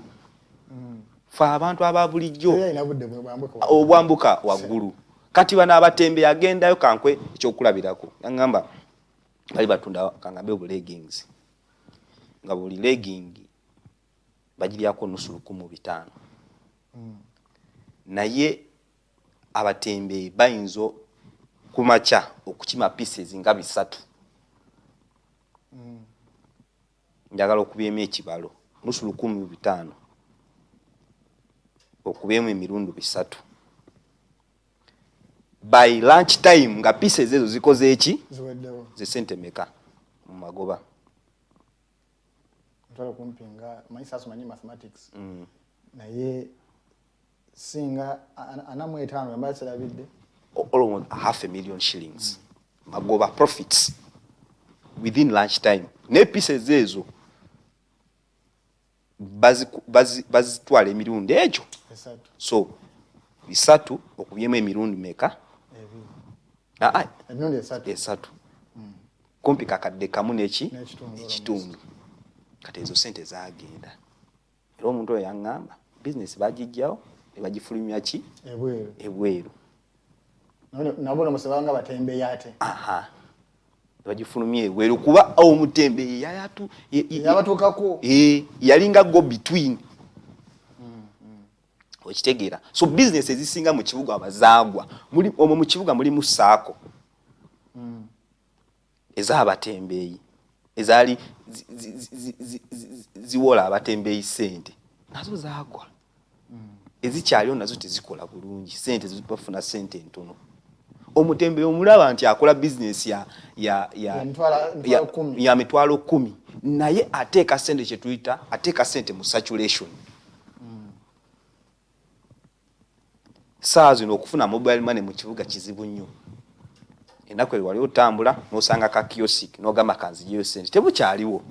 fe abantu aba bulijjo obwambuka waggulu kati bano abatembeeyi agendayo kankwe ekyokulabirako n'agamba bali batunda kangambe obuleggings nga buli legging bagiryako nusu 1,500 naye abatembeeyi bayinza kumaca okukima pieces nga 3 njagala okubyemu ekibalo nusu 1,500 okubyemu emirundi 3 by lunch time nga pieces ezo zikoze eki ze sente meka mu magoba ntwala kumpinga maisaso manyi mathematics naye singa anamu 5 ambaye salabidde almost 500,000 shillings magoba profits within lunch time ne pieces ezo bazitwala emirundi ekyo so 3 okubyemu emirundi meka emirundi 3 kumpi kakadde kamu n'ekitundu kati ezo sente zagenda era omuntu oyo yaŋŋamba bizinesi bagijjawo ne bagifulumya ki ebweru nabona musabanga batembeeyi ate bagifulumya ebweru kuba omutembeeyi yabatuukako yalinga go between okitegeera so business ezisinga mu kibuga abazaagwa omwo mu kibuga mulimu saako ez'abatembeeyi ezaali ziwola abatembeeyi sente nazo zaagwa ezikyaliwo nazo tezikola bulungi sente zibafuna sente ntono. Omutembeeyi omulaba nti akola business ya mitwalo 10 naye ateeka sente kye tuyita ateeka sente mu saturation saa zino okufuna mobile money mu kibuga kizibu nnyo. Ennaku eyo wali otambula n'osanga ka kiosk n'ogamba kanziyeyo sente tebukyaliwo.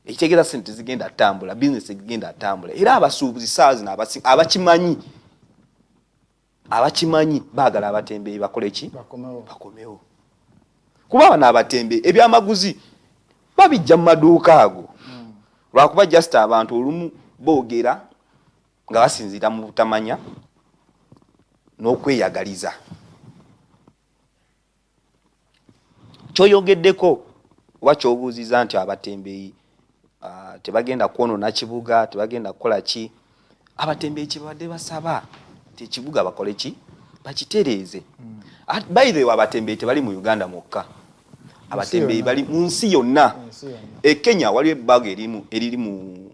Ekitegeeza sente zigenda tambula business zigenda tambula era abasuubuzi saa zino abakimanyi baagala abatembeeyi bakole ki bakomewo kuba bano abatembeeyi ebyamaguzi babijja mu maduuka ago lwakuba just abantu olumu boogera nga basinziira mu butamanya n'okweyagaliza. Kyoyogeddeko oba kyobuuziza nti abatembeeyi tebagenda kwonoona kibuga tebagenda kukola ki abatembeeyi kyebadde basaba nti ekibuga bakole ki bakitereeze. By the way abatembeeyi tebali mu Uganda mwokka abatembeeyi bali mu nsi yonna. Kenya waliwo ebbaga eriri mu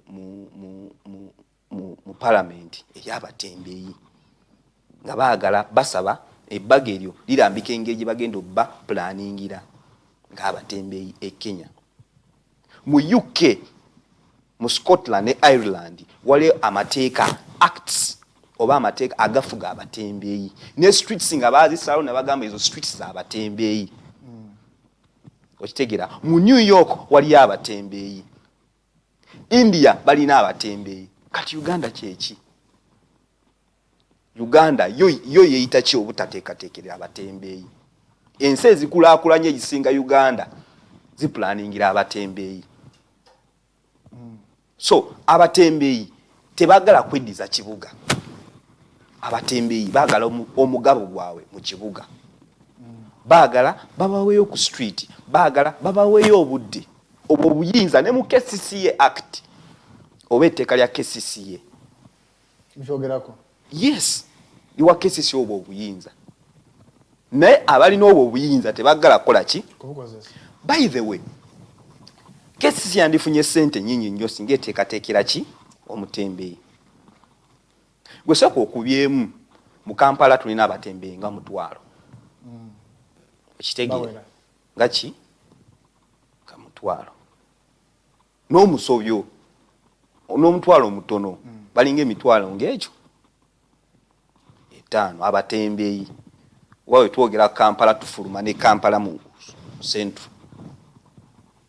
parliament ey'abatembeeyi nga baagala basaba ebbaga eryo lirambika engeri gye bagenda obba planningira ng'abatembeeyi e Kenya. Mu UK mu Scotland ne Ireland waliwo amateeka acts oba amateeka agafuga abatembeeyi ne streets nga baazisalawo ne bagamba ezo streets z'abatembeeyi. Okitegeera mu New York waliyo abatembeeyi, India balina abatembeeyi. Kati Uganda kyeki? Uganda yo yeeyita ki obutateekateekera abatembeeyi? Ensi ezikulaakulanye ezisinga Uganda zipulaningira abatembeeyi. So abatembeeyi tebagala kweddiza kibuga. Abatembeeyi baagala omugabo gwabwe mu kibuga. Baagala babaweeyo ku street, baagala babaweeyo obudde obwo buyinza ne mu KCCA Act oba etteeka lya KCCA. Mkyogerako? Yes, iwa KCCA obwo obuyinza. Naye abalina obwo obuyinza tebagala kukola ki? Kubukozesa. By the way, KCC yandifunye ssente nnyingi nnyo singa eteekateekera ki omutembeyi. Gwe sooka okubyemu mu Kampala tulina abatembeyi nga 1,000. Ekitegeera nga ki nga 1,000. N'omusobyo n'omutwalo omutono balinga emitwalo ng'ekyo 5 abatembeyi. Wawe twogera Kampala tufuluma ne Kampala mu centro.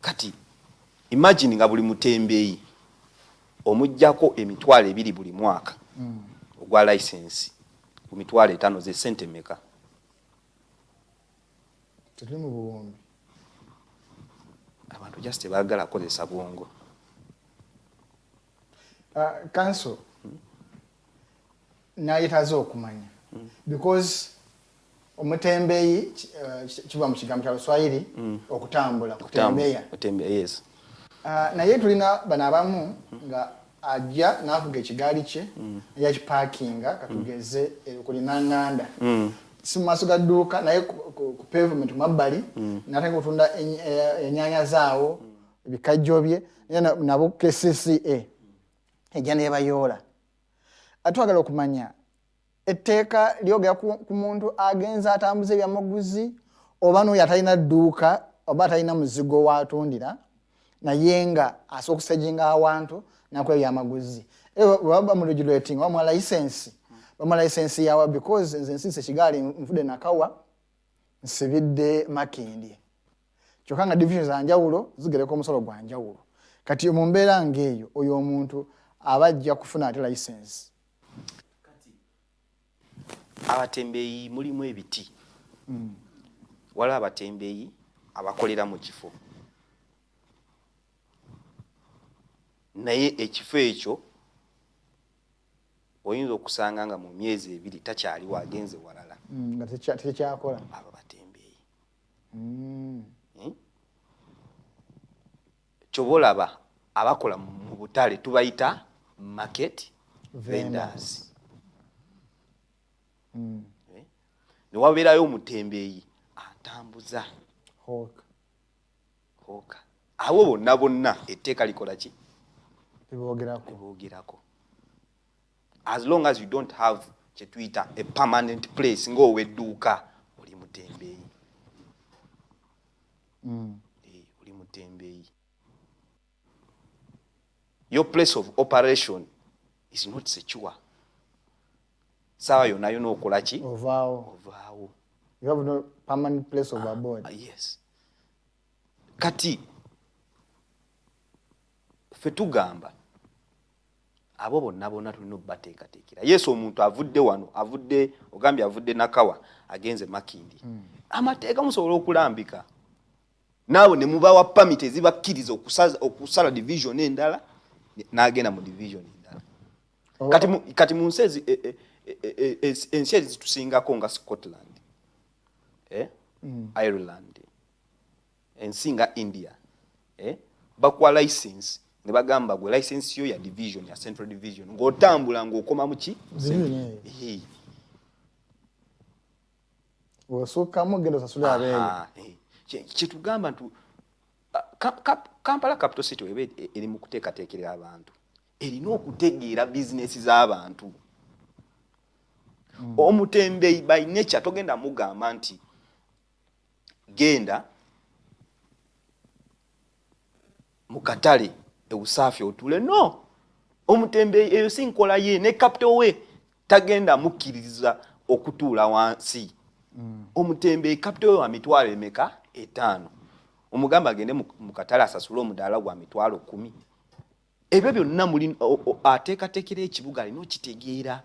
Kati imagine nga buli mutembeyi omujjako emitwalo 2 buli mwaka ogwa license ku mitwalo 5 ze sente meka. Tuli mu buwombi. Abantu just baagala kozesa bwongo. Council nayitaze okumanya because omutembeyi kiba mu kigambo kya Luswahili okutambula kutembeya. Yes. Naye tulina bano abamu nga ajja n'avuga ekigaali kye yakiparkinga katugeze kulina nganda si maaso ga dduuka naye ku pavement mabbali n'atandika okutunda ennyanya zaawo ebikajjo bye nabo KCCA ejja nebayoola. Atwagala okumanya etteeka lyogera ku muntu agenza atambuza ebyamaguzi oba n'oyo atalina dduuka oba atalina muzigo watundira naye nga asobola okusejinga awantu nakuba ebyamaguzi. Baba mu regulating bamuwa license yawa because nze nsise ekigaali nvudde nakawa nsibidde Makindye. Kyokka nga division za njawulo zigereko omusolo gwa njawulo. Kati mu mbeera ng'eyo oyo omuntu abajja kufuna ate license. Abatembeyi mulimu ebiti. Wala abatembeyi abakolera mu kifo. Naye ekifo ekyo oyinza okusanga nga mu myezi 2 takyaliwo agenze walala. Nga tekyakola. Abo batembeyi. Kyobolaba abakola mu butale tubayita market vendors. Ne wabeerayo omutembeyi atambuza hoka. Abo bonna etteeka likola ki? Liboogerako. As long as you don't have kyetuyita a permanent place ng'owedduuka oli mutembeyi. Oli mutembeyi. Your place of operation is not secure. Sawa yonna okola ki? Ovaawo. You have no permanent place of abode. Yes. Kati ffe tugamba abo bonna tulina obbateekateekera. Yesu omuntu avudde wano ogambye avudde Nakawa agenze Makindye. Amateeka musobola okulambika. Naawe ne mubawa pamiti ezibakkiriza okusala division endala n'agenda mu division endala. Kati mu nsi ensi ezitusingako nga Scotland, Ireland, ensi nga India, bakuwa license ne bagamba gwe license yo ya division ya central division ng'otambula ng'okoma mu ki? Osookamu genda osasula abeeyi. Kyetugamba nti Kampala capital city weba eri mu kuteekateekera abantu erina okutegeera bizinesi z'abantu. Omutembeyi by nature togenda mugamba nti genda mu katale ewusaafi otuule. No, omutembeyi eyo si nkola ye ne capital we tagenda mukkiriza okutuula wansi. Omutembeyi capital we wa mitwalo emeka 5. Omugamba agende mu katale asasule omudaala gwa mitwalo 10. Ebyo byonna muli ateekateekera ekibuga alina okitegeera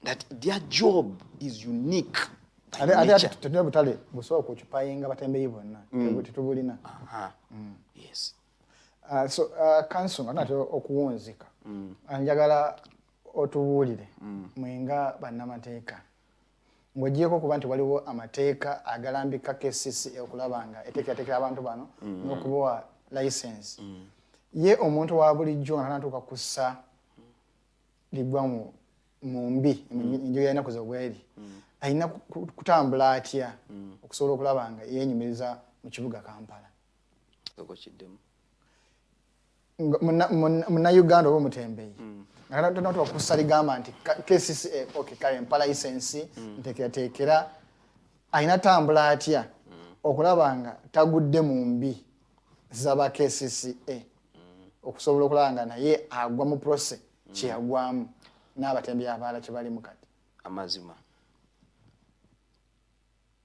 that their job is unique. Ate tulina butale busobola okukipayinga batembeyi bonna tetubulina. Yes. So Kansiime nga tunatera okuwunzika njagala otubuulire mwenga bannamateeka ng'ogyeko kuba nti waliwo amateeka agalambika KCCA okulaba nga eteekerateekera abantu bano n'okubawa license. Ye omuntu wa bulijjo nga tanatuuka kussa ligwa mu mbi enjo yalina ze bweri alina kutambula atya okusobola okulaba nga yeenyumiriza mu kibuga Kampala? Munnayuganda oba omutembeyi nga okusaligamba nti KCCA kale mpa license nteekerateekera ayina tambula atya okulaba nga tagudde mu mbi z'aba KCCA okusobola okulaba nga naye agwa mu Prosy kyeyagwamu n'abatembeyi abalala kye bali mu kati. Amazima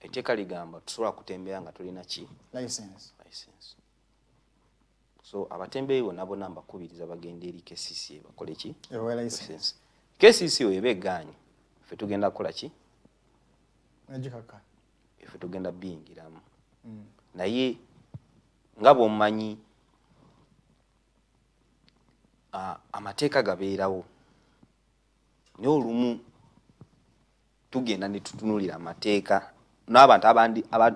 etteeka ligamba tusobola kutembeya nga tulina ki license. So abatembeyi bonna mbakubiriza bagenda eri KCCA bakole ki license. KCCA weba egaanye ffe tugenda kukola ki ffe tugenda biyingiramu naye nga bw'omumanyi amateeka gabeerawo naye olumu tugenda ne tutunulira amateeka n'abantu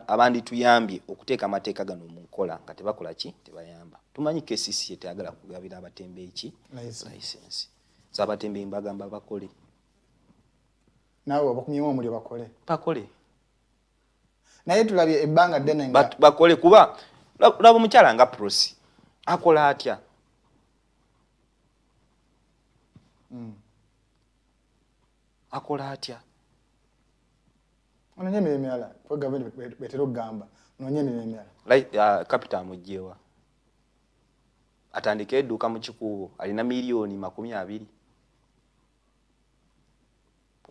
abandi tuyambye okuteeka amateeka gano mu nkola nga tebakola ki tebayamba. Tumanyi KCCA teyagala kugabira abatembeyi ki license. So abatembeyi mbagamba bakole. Naawe bakumyewo omulyo bakole. Naye tulabye ebbanga ddene nga bakole kuba laba omukyala nga Prosy akola atya. Akola atya. Ononye emirimu emirala kwa gavumenti betera okugamba ononye emirimu emirala. Capital mugyewa atandika edduuka mu kikuubo alina miliyoni 20.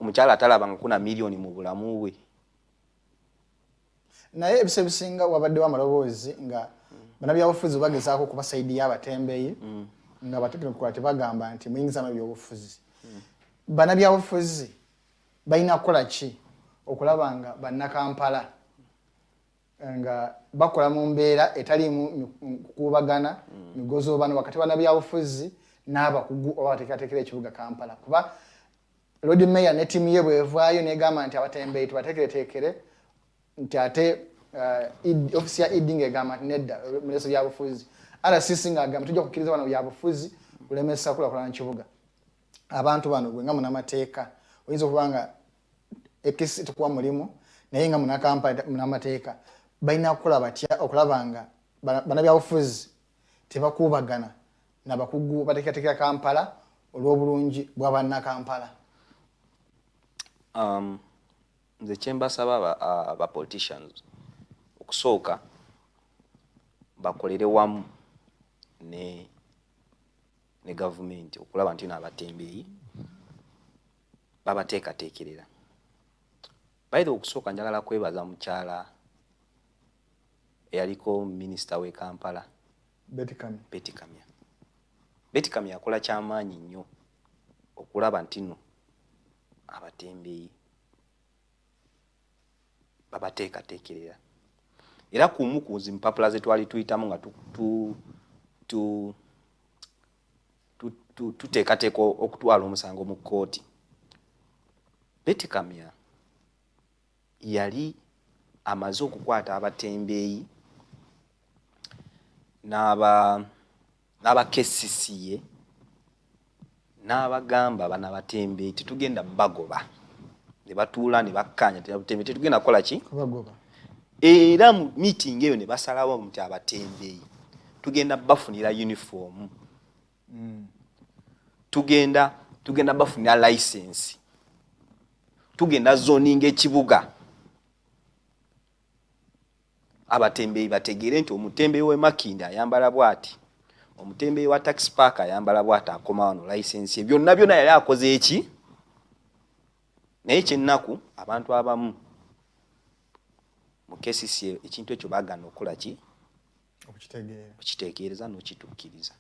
Omukyala atalaba nga kuna miliyoni mu bulamu bwe. Naye ebise bisinga wabaddewo amaloboozi nga bannabyabufuzi bagezaako okuba sayidi y'abatembeyi nga bategeera bagamba nti muyingiza mu byobufuzi. Bannabyabufuzi balina kukola ki okulaba nga bannakampala nga bakola mu mbeera etaliimu kukubagana migozoobano wakati bannabyabufuzi n'abakugu oba bateekateekera ekibuga Kampala. Kuba Lord Mayor ne ttiimu ye bwevaayo negamba nti abatembeyi tubateekereteekere nti ate ofisi ya Iding egamba nti nedda minisita byabufuzi RCC ng'agamba tujja kukkiriza bano byabufuzi kulemesa kulakulana kibuga. Abantu bano gwe nga munamateeka oyinza okuba nga ekisi tukuwa mulimu naye nga munakampala munamateeka balina kukola batya okulaba nga bannabyabufuzi tebakuubagana n'abakugu bateekateekera Kampala olw'obulungi bwa bannakampala. Nze kye mbasaba aba politicians okusooka bakolere wamu ne gavumenti okulaba nti n'abatembeyi babateekateekerera. Bayido okusooka njagala kwebaza mukyala eyaliko minisita w'e Kampala Betty Kamya akola kyamaanyi nnyo okulaba nti no abatembeyi babateekateekerera. Era kumu ku zimpapula ze twali tuyitamu nga tuteekateeka okutwala omusango mu Kooti. Betty Kamya yali amaze okukwata abatembeyi n'aba KCCA n'abagamba bana abatembeyi tetugenda bagoba ne batuula ne bakkaanya abatembeyi tetugenda kukola ki bagoba. Era mu meeting eyo ne basalawo nti abatembeyi tugenda bafunira uniform tugenda bafunira license tugenda zoning ekibuga. Abatembeyi bategeere nti omutembeyi w'e Makinda ayambala bw'ati, omutembeyi wa Taxi Park ayambala bw'ati akoma wano license byonna yali akoze eki. Naye kyennaku abantu abamu mu KCCA ekintu ekyo baagana okukola ki okukitegeereza n'okituukiriza.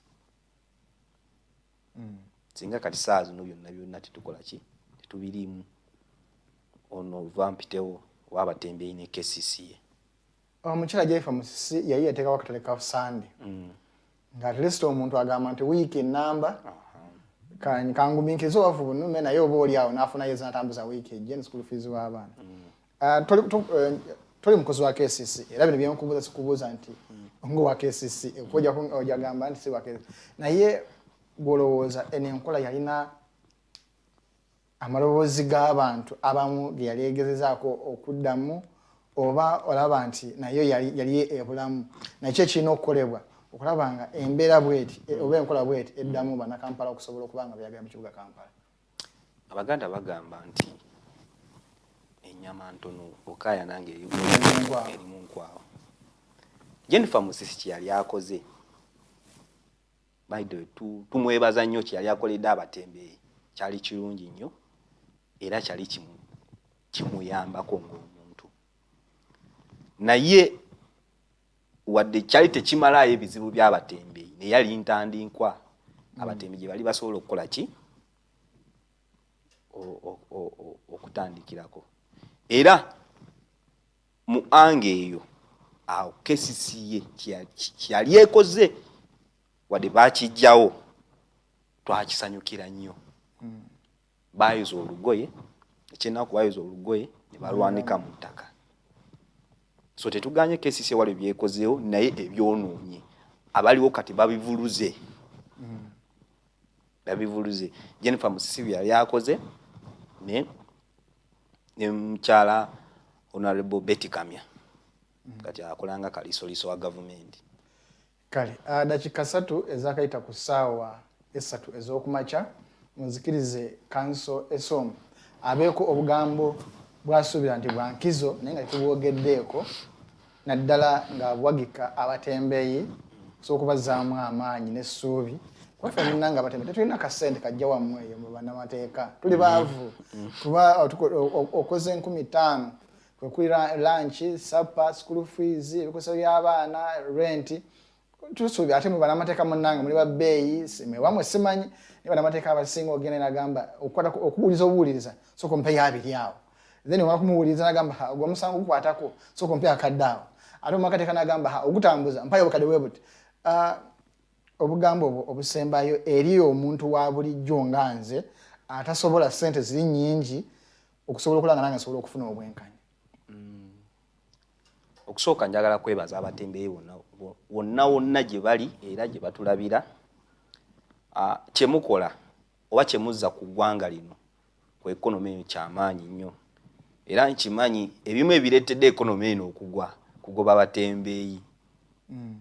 Singa kati saa zino byonna tetukola ki tetubiriimu ono vampitewo w'abatembeyi ne KCCA. Omukyala Jaifa Musisi yali yateekawo akatale ka Sunday nga at least omuntu agamba nti wiiki ennamba kangumiikiriza owavu bunume naye oba oli awo n'afunayo ezinatambuza wiiki ejja ne school fees w'abaana. Toli mukozi wa KCC era bino byenkubuuza sikubuuza nti ngowa KCC ojagamba nti si wa KCC naye gw'olowooza eno enkola yalina amaloboozi g'abantu abamu ge yali egezezaako okuddamu oba olaba nti nayo yali ebulamu nakyo kirina okukolebwa okulaba nga embeera bweti oba enkola bweti eddamu bannakampala okusobola okuba nga byagala mu kibuga Kampala. Abaganda bagamba nti ennyama ntono okaaya nange erimu nkwawa. Jennifer Musisi kyeyali akoze baidwe tumwebaza nnyo kyeyali akoledde abatembeeyi kyali kirungi nnyo era kyali kimuyambako ng'omuntu naye wadde kyali tekimalayo ebizibu by'abatembeeyi naye yali ntandinkwa abatembeeyi gye bali basobola okukola ki okutandikirako era mu ange eyo awo kesisiye kyali ekoze wadde bakijjawo twakisanyukira nnyo. Bayoza olugoye ekyenaku bayoza olugoye ne balwanika mu ttaka so tetuganye kesisiye wali byekozeewo naye ebyonoonye abaliwo kati babivuluze. Jennifer Musisi yali akoze ne mukyala Honorable Betty Kamya kati akolanga kalisoliso wa gavumenti. Kale dakika 3 ezakayita ku ssaawa 3 ez'okumakya muzikirize kanso esomu abeeko obugambo bwasuubira nti bwankizo naye nga tetubwogeddeeko naddala nga bwagika abatembeeyi sokubazaamu amaanyi n'essuubi kwaffe munnanga abatembeeyi tetulina kasente kajja wammwe eyo mu bannamateeka tuli baavu kuba okoze 15,000 kwekulira lunch supper school fees ebikoseso by'abaana rent tusuubi ate mu bannamateeka munnanga muli babbeeyi wamwe simanyi naye bannamateeka abasinga ogenda nagamba okubuuliza obuwuliriza sooka ompeyo 2 awo then omala kumuwuliriza nagamba ogwo omusango gukwatako sooka ompeyo akadde awo ate omakateeka nagamba ogutambuza mpayo obukadde bwe buti. Obugambo obwo obusembayo eri omuntu wa bulijjo nga nze atasobola ssente ziri nnyingi okusobola okulanga nange nsobola okufuna obwenkanya. Okusooka njagala kwebaza abatembeeyi wonna gye bali era gye batulabira kyemukola oba kyemuzza ku ggwanga lino ku ekonomi eyo kyamaanyi nnyo era nkimanyi ebimu ebireetedde ekonomi eno okugwa kugoba abatembeeyi.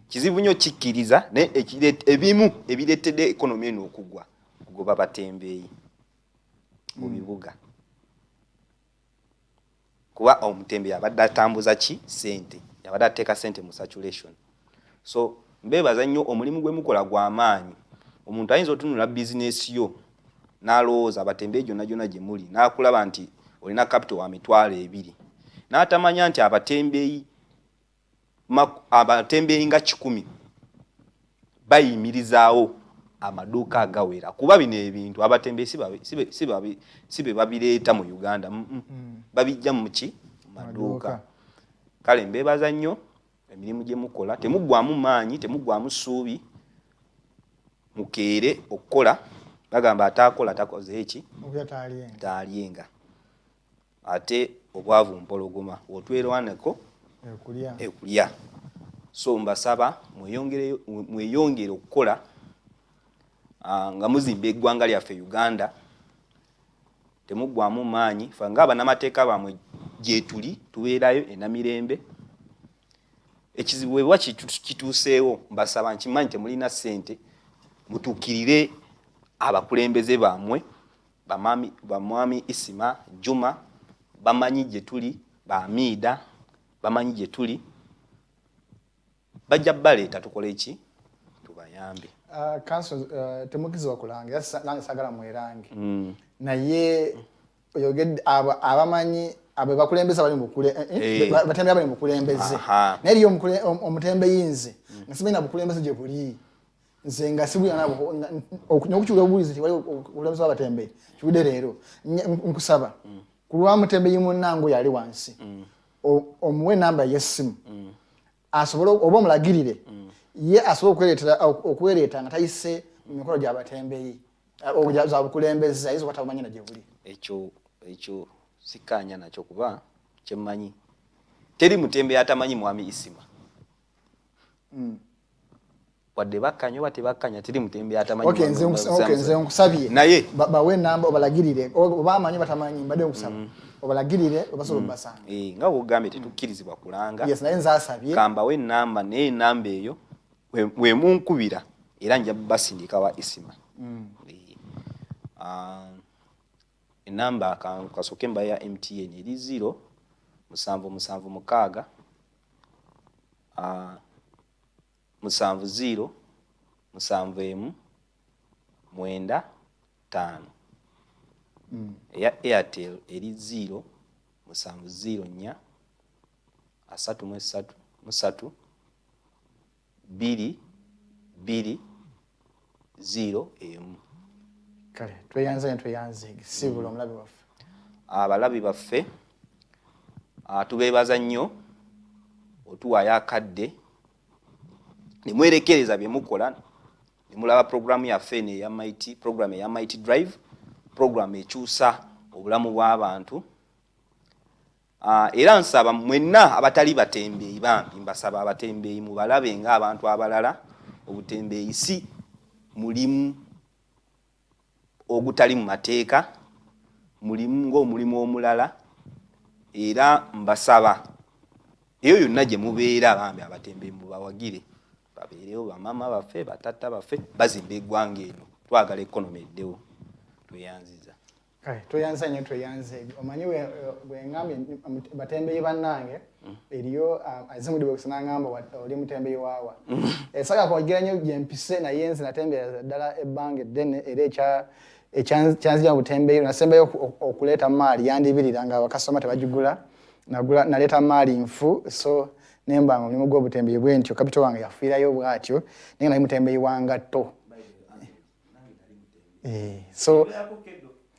Kizibu nnyo kikkiriza naye ebimu ebireetedde ekonomi eno okugwa kugoba abatembeeyi mu bibuga kuba omutembeeyi abadde atambuza ki ssente yabadde ateeka ssente mu saturation. So mbeebaza nnyo omulimu gwe mukola gw'amaanyi. Omuntu ayinza otunula bizinesi yo n'alowooza abatembeeyi gyonna gye muli n'akulaba nti olina capital wa $2,000 n'atamanya nti abatembeeyi nga 100 bayimirizaawo amaduuka agawera kuba bino ebintu abatembeeyi si be babireeta mu Uganda babijja mu maduuka. Kale mbeebaza nnyo emirimu gye mukola temuggwamu maanyi temuggwamu ssuubi mukeere okukola bagamba ataakola takoze eki taalyenga ate obwavu mpologoma otwerwaneko ekulya. So mbasaba mweyongere okukola nga muzimba eggwanga lyaffe Uganda temuggwamu maanyi fe nga bannamateeka bamwe gye tuli tubeerayo enamirembe. Ekizibu bwe bwa kituuseewo mbasaba nkimanyi temulina ssente mutuukirire abakulembeze bammwe bamwami Isima Juma bamanyi gye tuli bamiida bamanyi gye tuli bajja baleeta tukole eki tubayambe. Kanso temukizibwa kulanga nange sagala mwerange naye oyogedde abamanyi abo bakulembeza bali batembeeyi bali mukulembeze naye eriyo omutembeeyi nze nga simanyi nabukulembeze gye buli nze nga sibulina okukyula obuwulizi nti wali okulembeza w'abatembeeyi kiwudde leero nkusaba ku lwa mutembeeyi munnange yali wansi omuwe namba y'essimu asobole oba omulagirire ye asobole okwereeta nga tayise mu mikolo gy'abatembeeyi za bukulembeze ayinza okuba tabumanyi na gye buli. Ekyo sikkaanya nakyo kuba kyemmanyi teri mutembeeyi atamanyi mwami Isima wadde bakkanya oba tebakkanya teri mutembeeyi atamanyi. Nze nkusabye naye bawe namba obalagirire oba amanyi batamanyi mbadde nkusaba obalagirire obasobola basanga nga bwogambye tetukkirizibwa kulanga yes naye nzasabye kambawo enamba naye enamba eyo wemunkubira era nja basindika wa isima enamba kasooke mba ya MTN eri 0 776 70 71 9 5 eya Airtel eri 0 704 33 3 2 2 0 kale tweyanze sibula omulabi waffe abalabi baffe tubeebaza nnyo otuwaayo akadde ne mwerekereza bye mukola ne mulaba programu yaffe eno eya Mighty programu eya Mighty Drive programu ekyusa obulamu bw'abantu era nsaba mwenna abatali batembeeyi bambi mbasaba abatembeeyi mubalabe ng'abantu abalala obutembeeyi si mulimu ogutali mu mateeka mulimu ng'omulimu omulala era mbasaba eyo yonna gye mubeera bambi abatembeeyi mubawagire babeerewo bamama baffe batata baffe bazimba eggwanga eno twagala ekonomi eddewo tweyanziza tweyanza nnyo tweyanze omanyi bwengambye batembeeyi bannange eriyo azimudi bwekusanaŋŋamba oli mutembeeyi waawa esaka kwagira nnyo gyempise naye nze natembeereza ddala ebbanga eddene era ekyanzija butembeeyi nasembayo okuleeta maali yandibirira nga abakasitoma tebagigula naleeta maali nfu so nembanga omulimu gw'obutembeeyi bwe ntyo kapito wange yafiirayo bw'atyo naye nali mutembeeyi wa ngatto so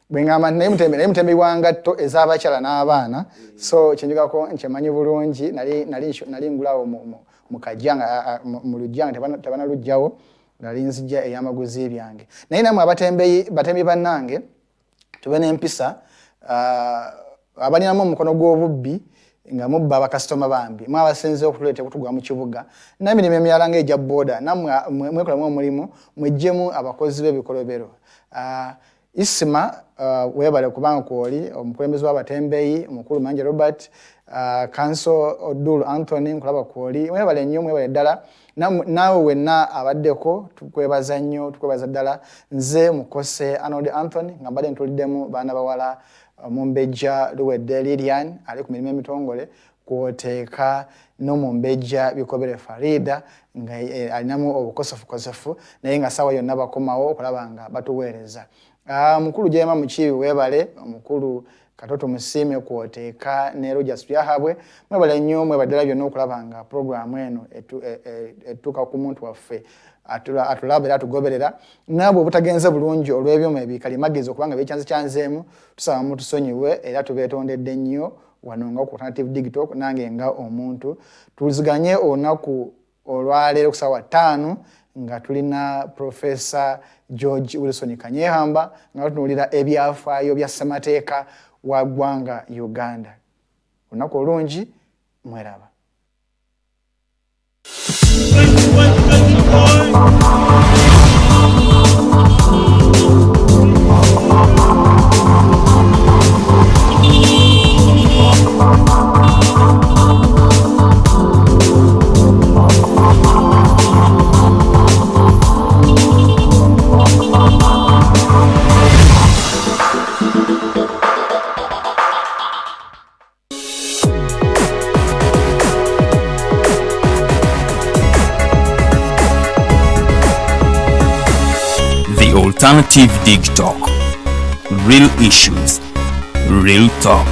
bwengamba naye mutembeeyi wa ngatto ez'abakyala n'abaana so kyenjugako nkyemanyi bulungi nali ngulawo mu kajja nga mu lujja nga tebanalugjawo nali nzijja ey'amaguzi byange naye namwe batembeeyi bannange tube n'empisa abalinamu omukono gw'obubbi nga mubba abakasitoma bambi mwabasinze okutuleeta okutugwa mu kibuga n'emirimu emirala ng'egya booda nammwe mwekolamu omulimu mwejjemu abakozi b'ebikolobero isima webale kubanga kwoli omukulembeze w'abatembeeyi omukulu Manje Robert Kanso Odulu Anthony nkulaba kwoli webale nnyo mwebale ddala naawe wenna abaddeko tukwebaza nnyo tukwebaza ddala nze mukose Arnold Anthony nga mbadde ntuliddemu baana bawala Mumbejja Luwedde Lilian ali ku mirimu emitongole kwoteeka n'omumbejja Bikobere Farida nga alinamu obukosefu naye nga saawa yonna bakomawo okulaba nga batuweereza mukulu Jema Mukibi webale omukulu Katoto Musime kwoteeka ne Rogers Byahabwe mwebale nnyo mwebaddala byonna okulaba nga programu eno etuuka ku muntu waffe atulaba era atugoberera nabwe obutagenze bulungi olw'ebyuma ebikalimagezi okubanga byekyanzeemu tusaba mutusonyiwe era tubeetondedde nnyo wano nga ku Alternative Digital nange nga omuntu tuliziganye olunaku olwaleero ku ssaawa 5 nga tulina Professor George Wilson Kanyehamba nga tutunuulira ebyafaayo bya ssemateeka wa ggwanga Uganda. Olunaku olungi mweraba. Alternative Dig Talk. Real issues, real talk.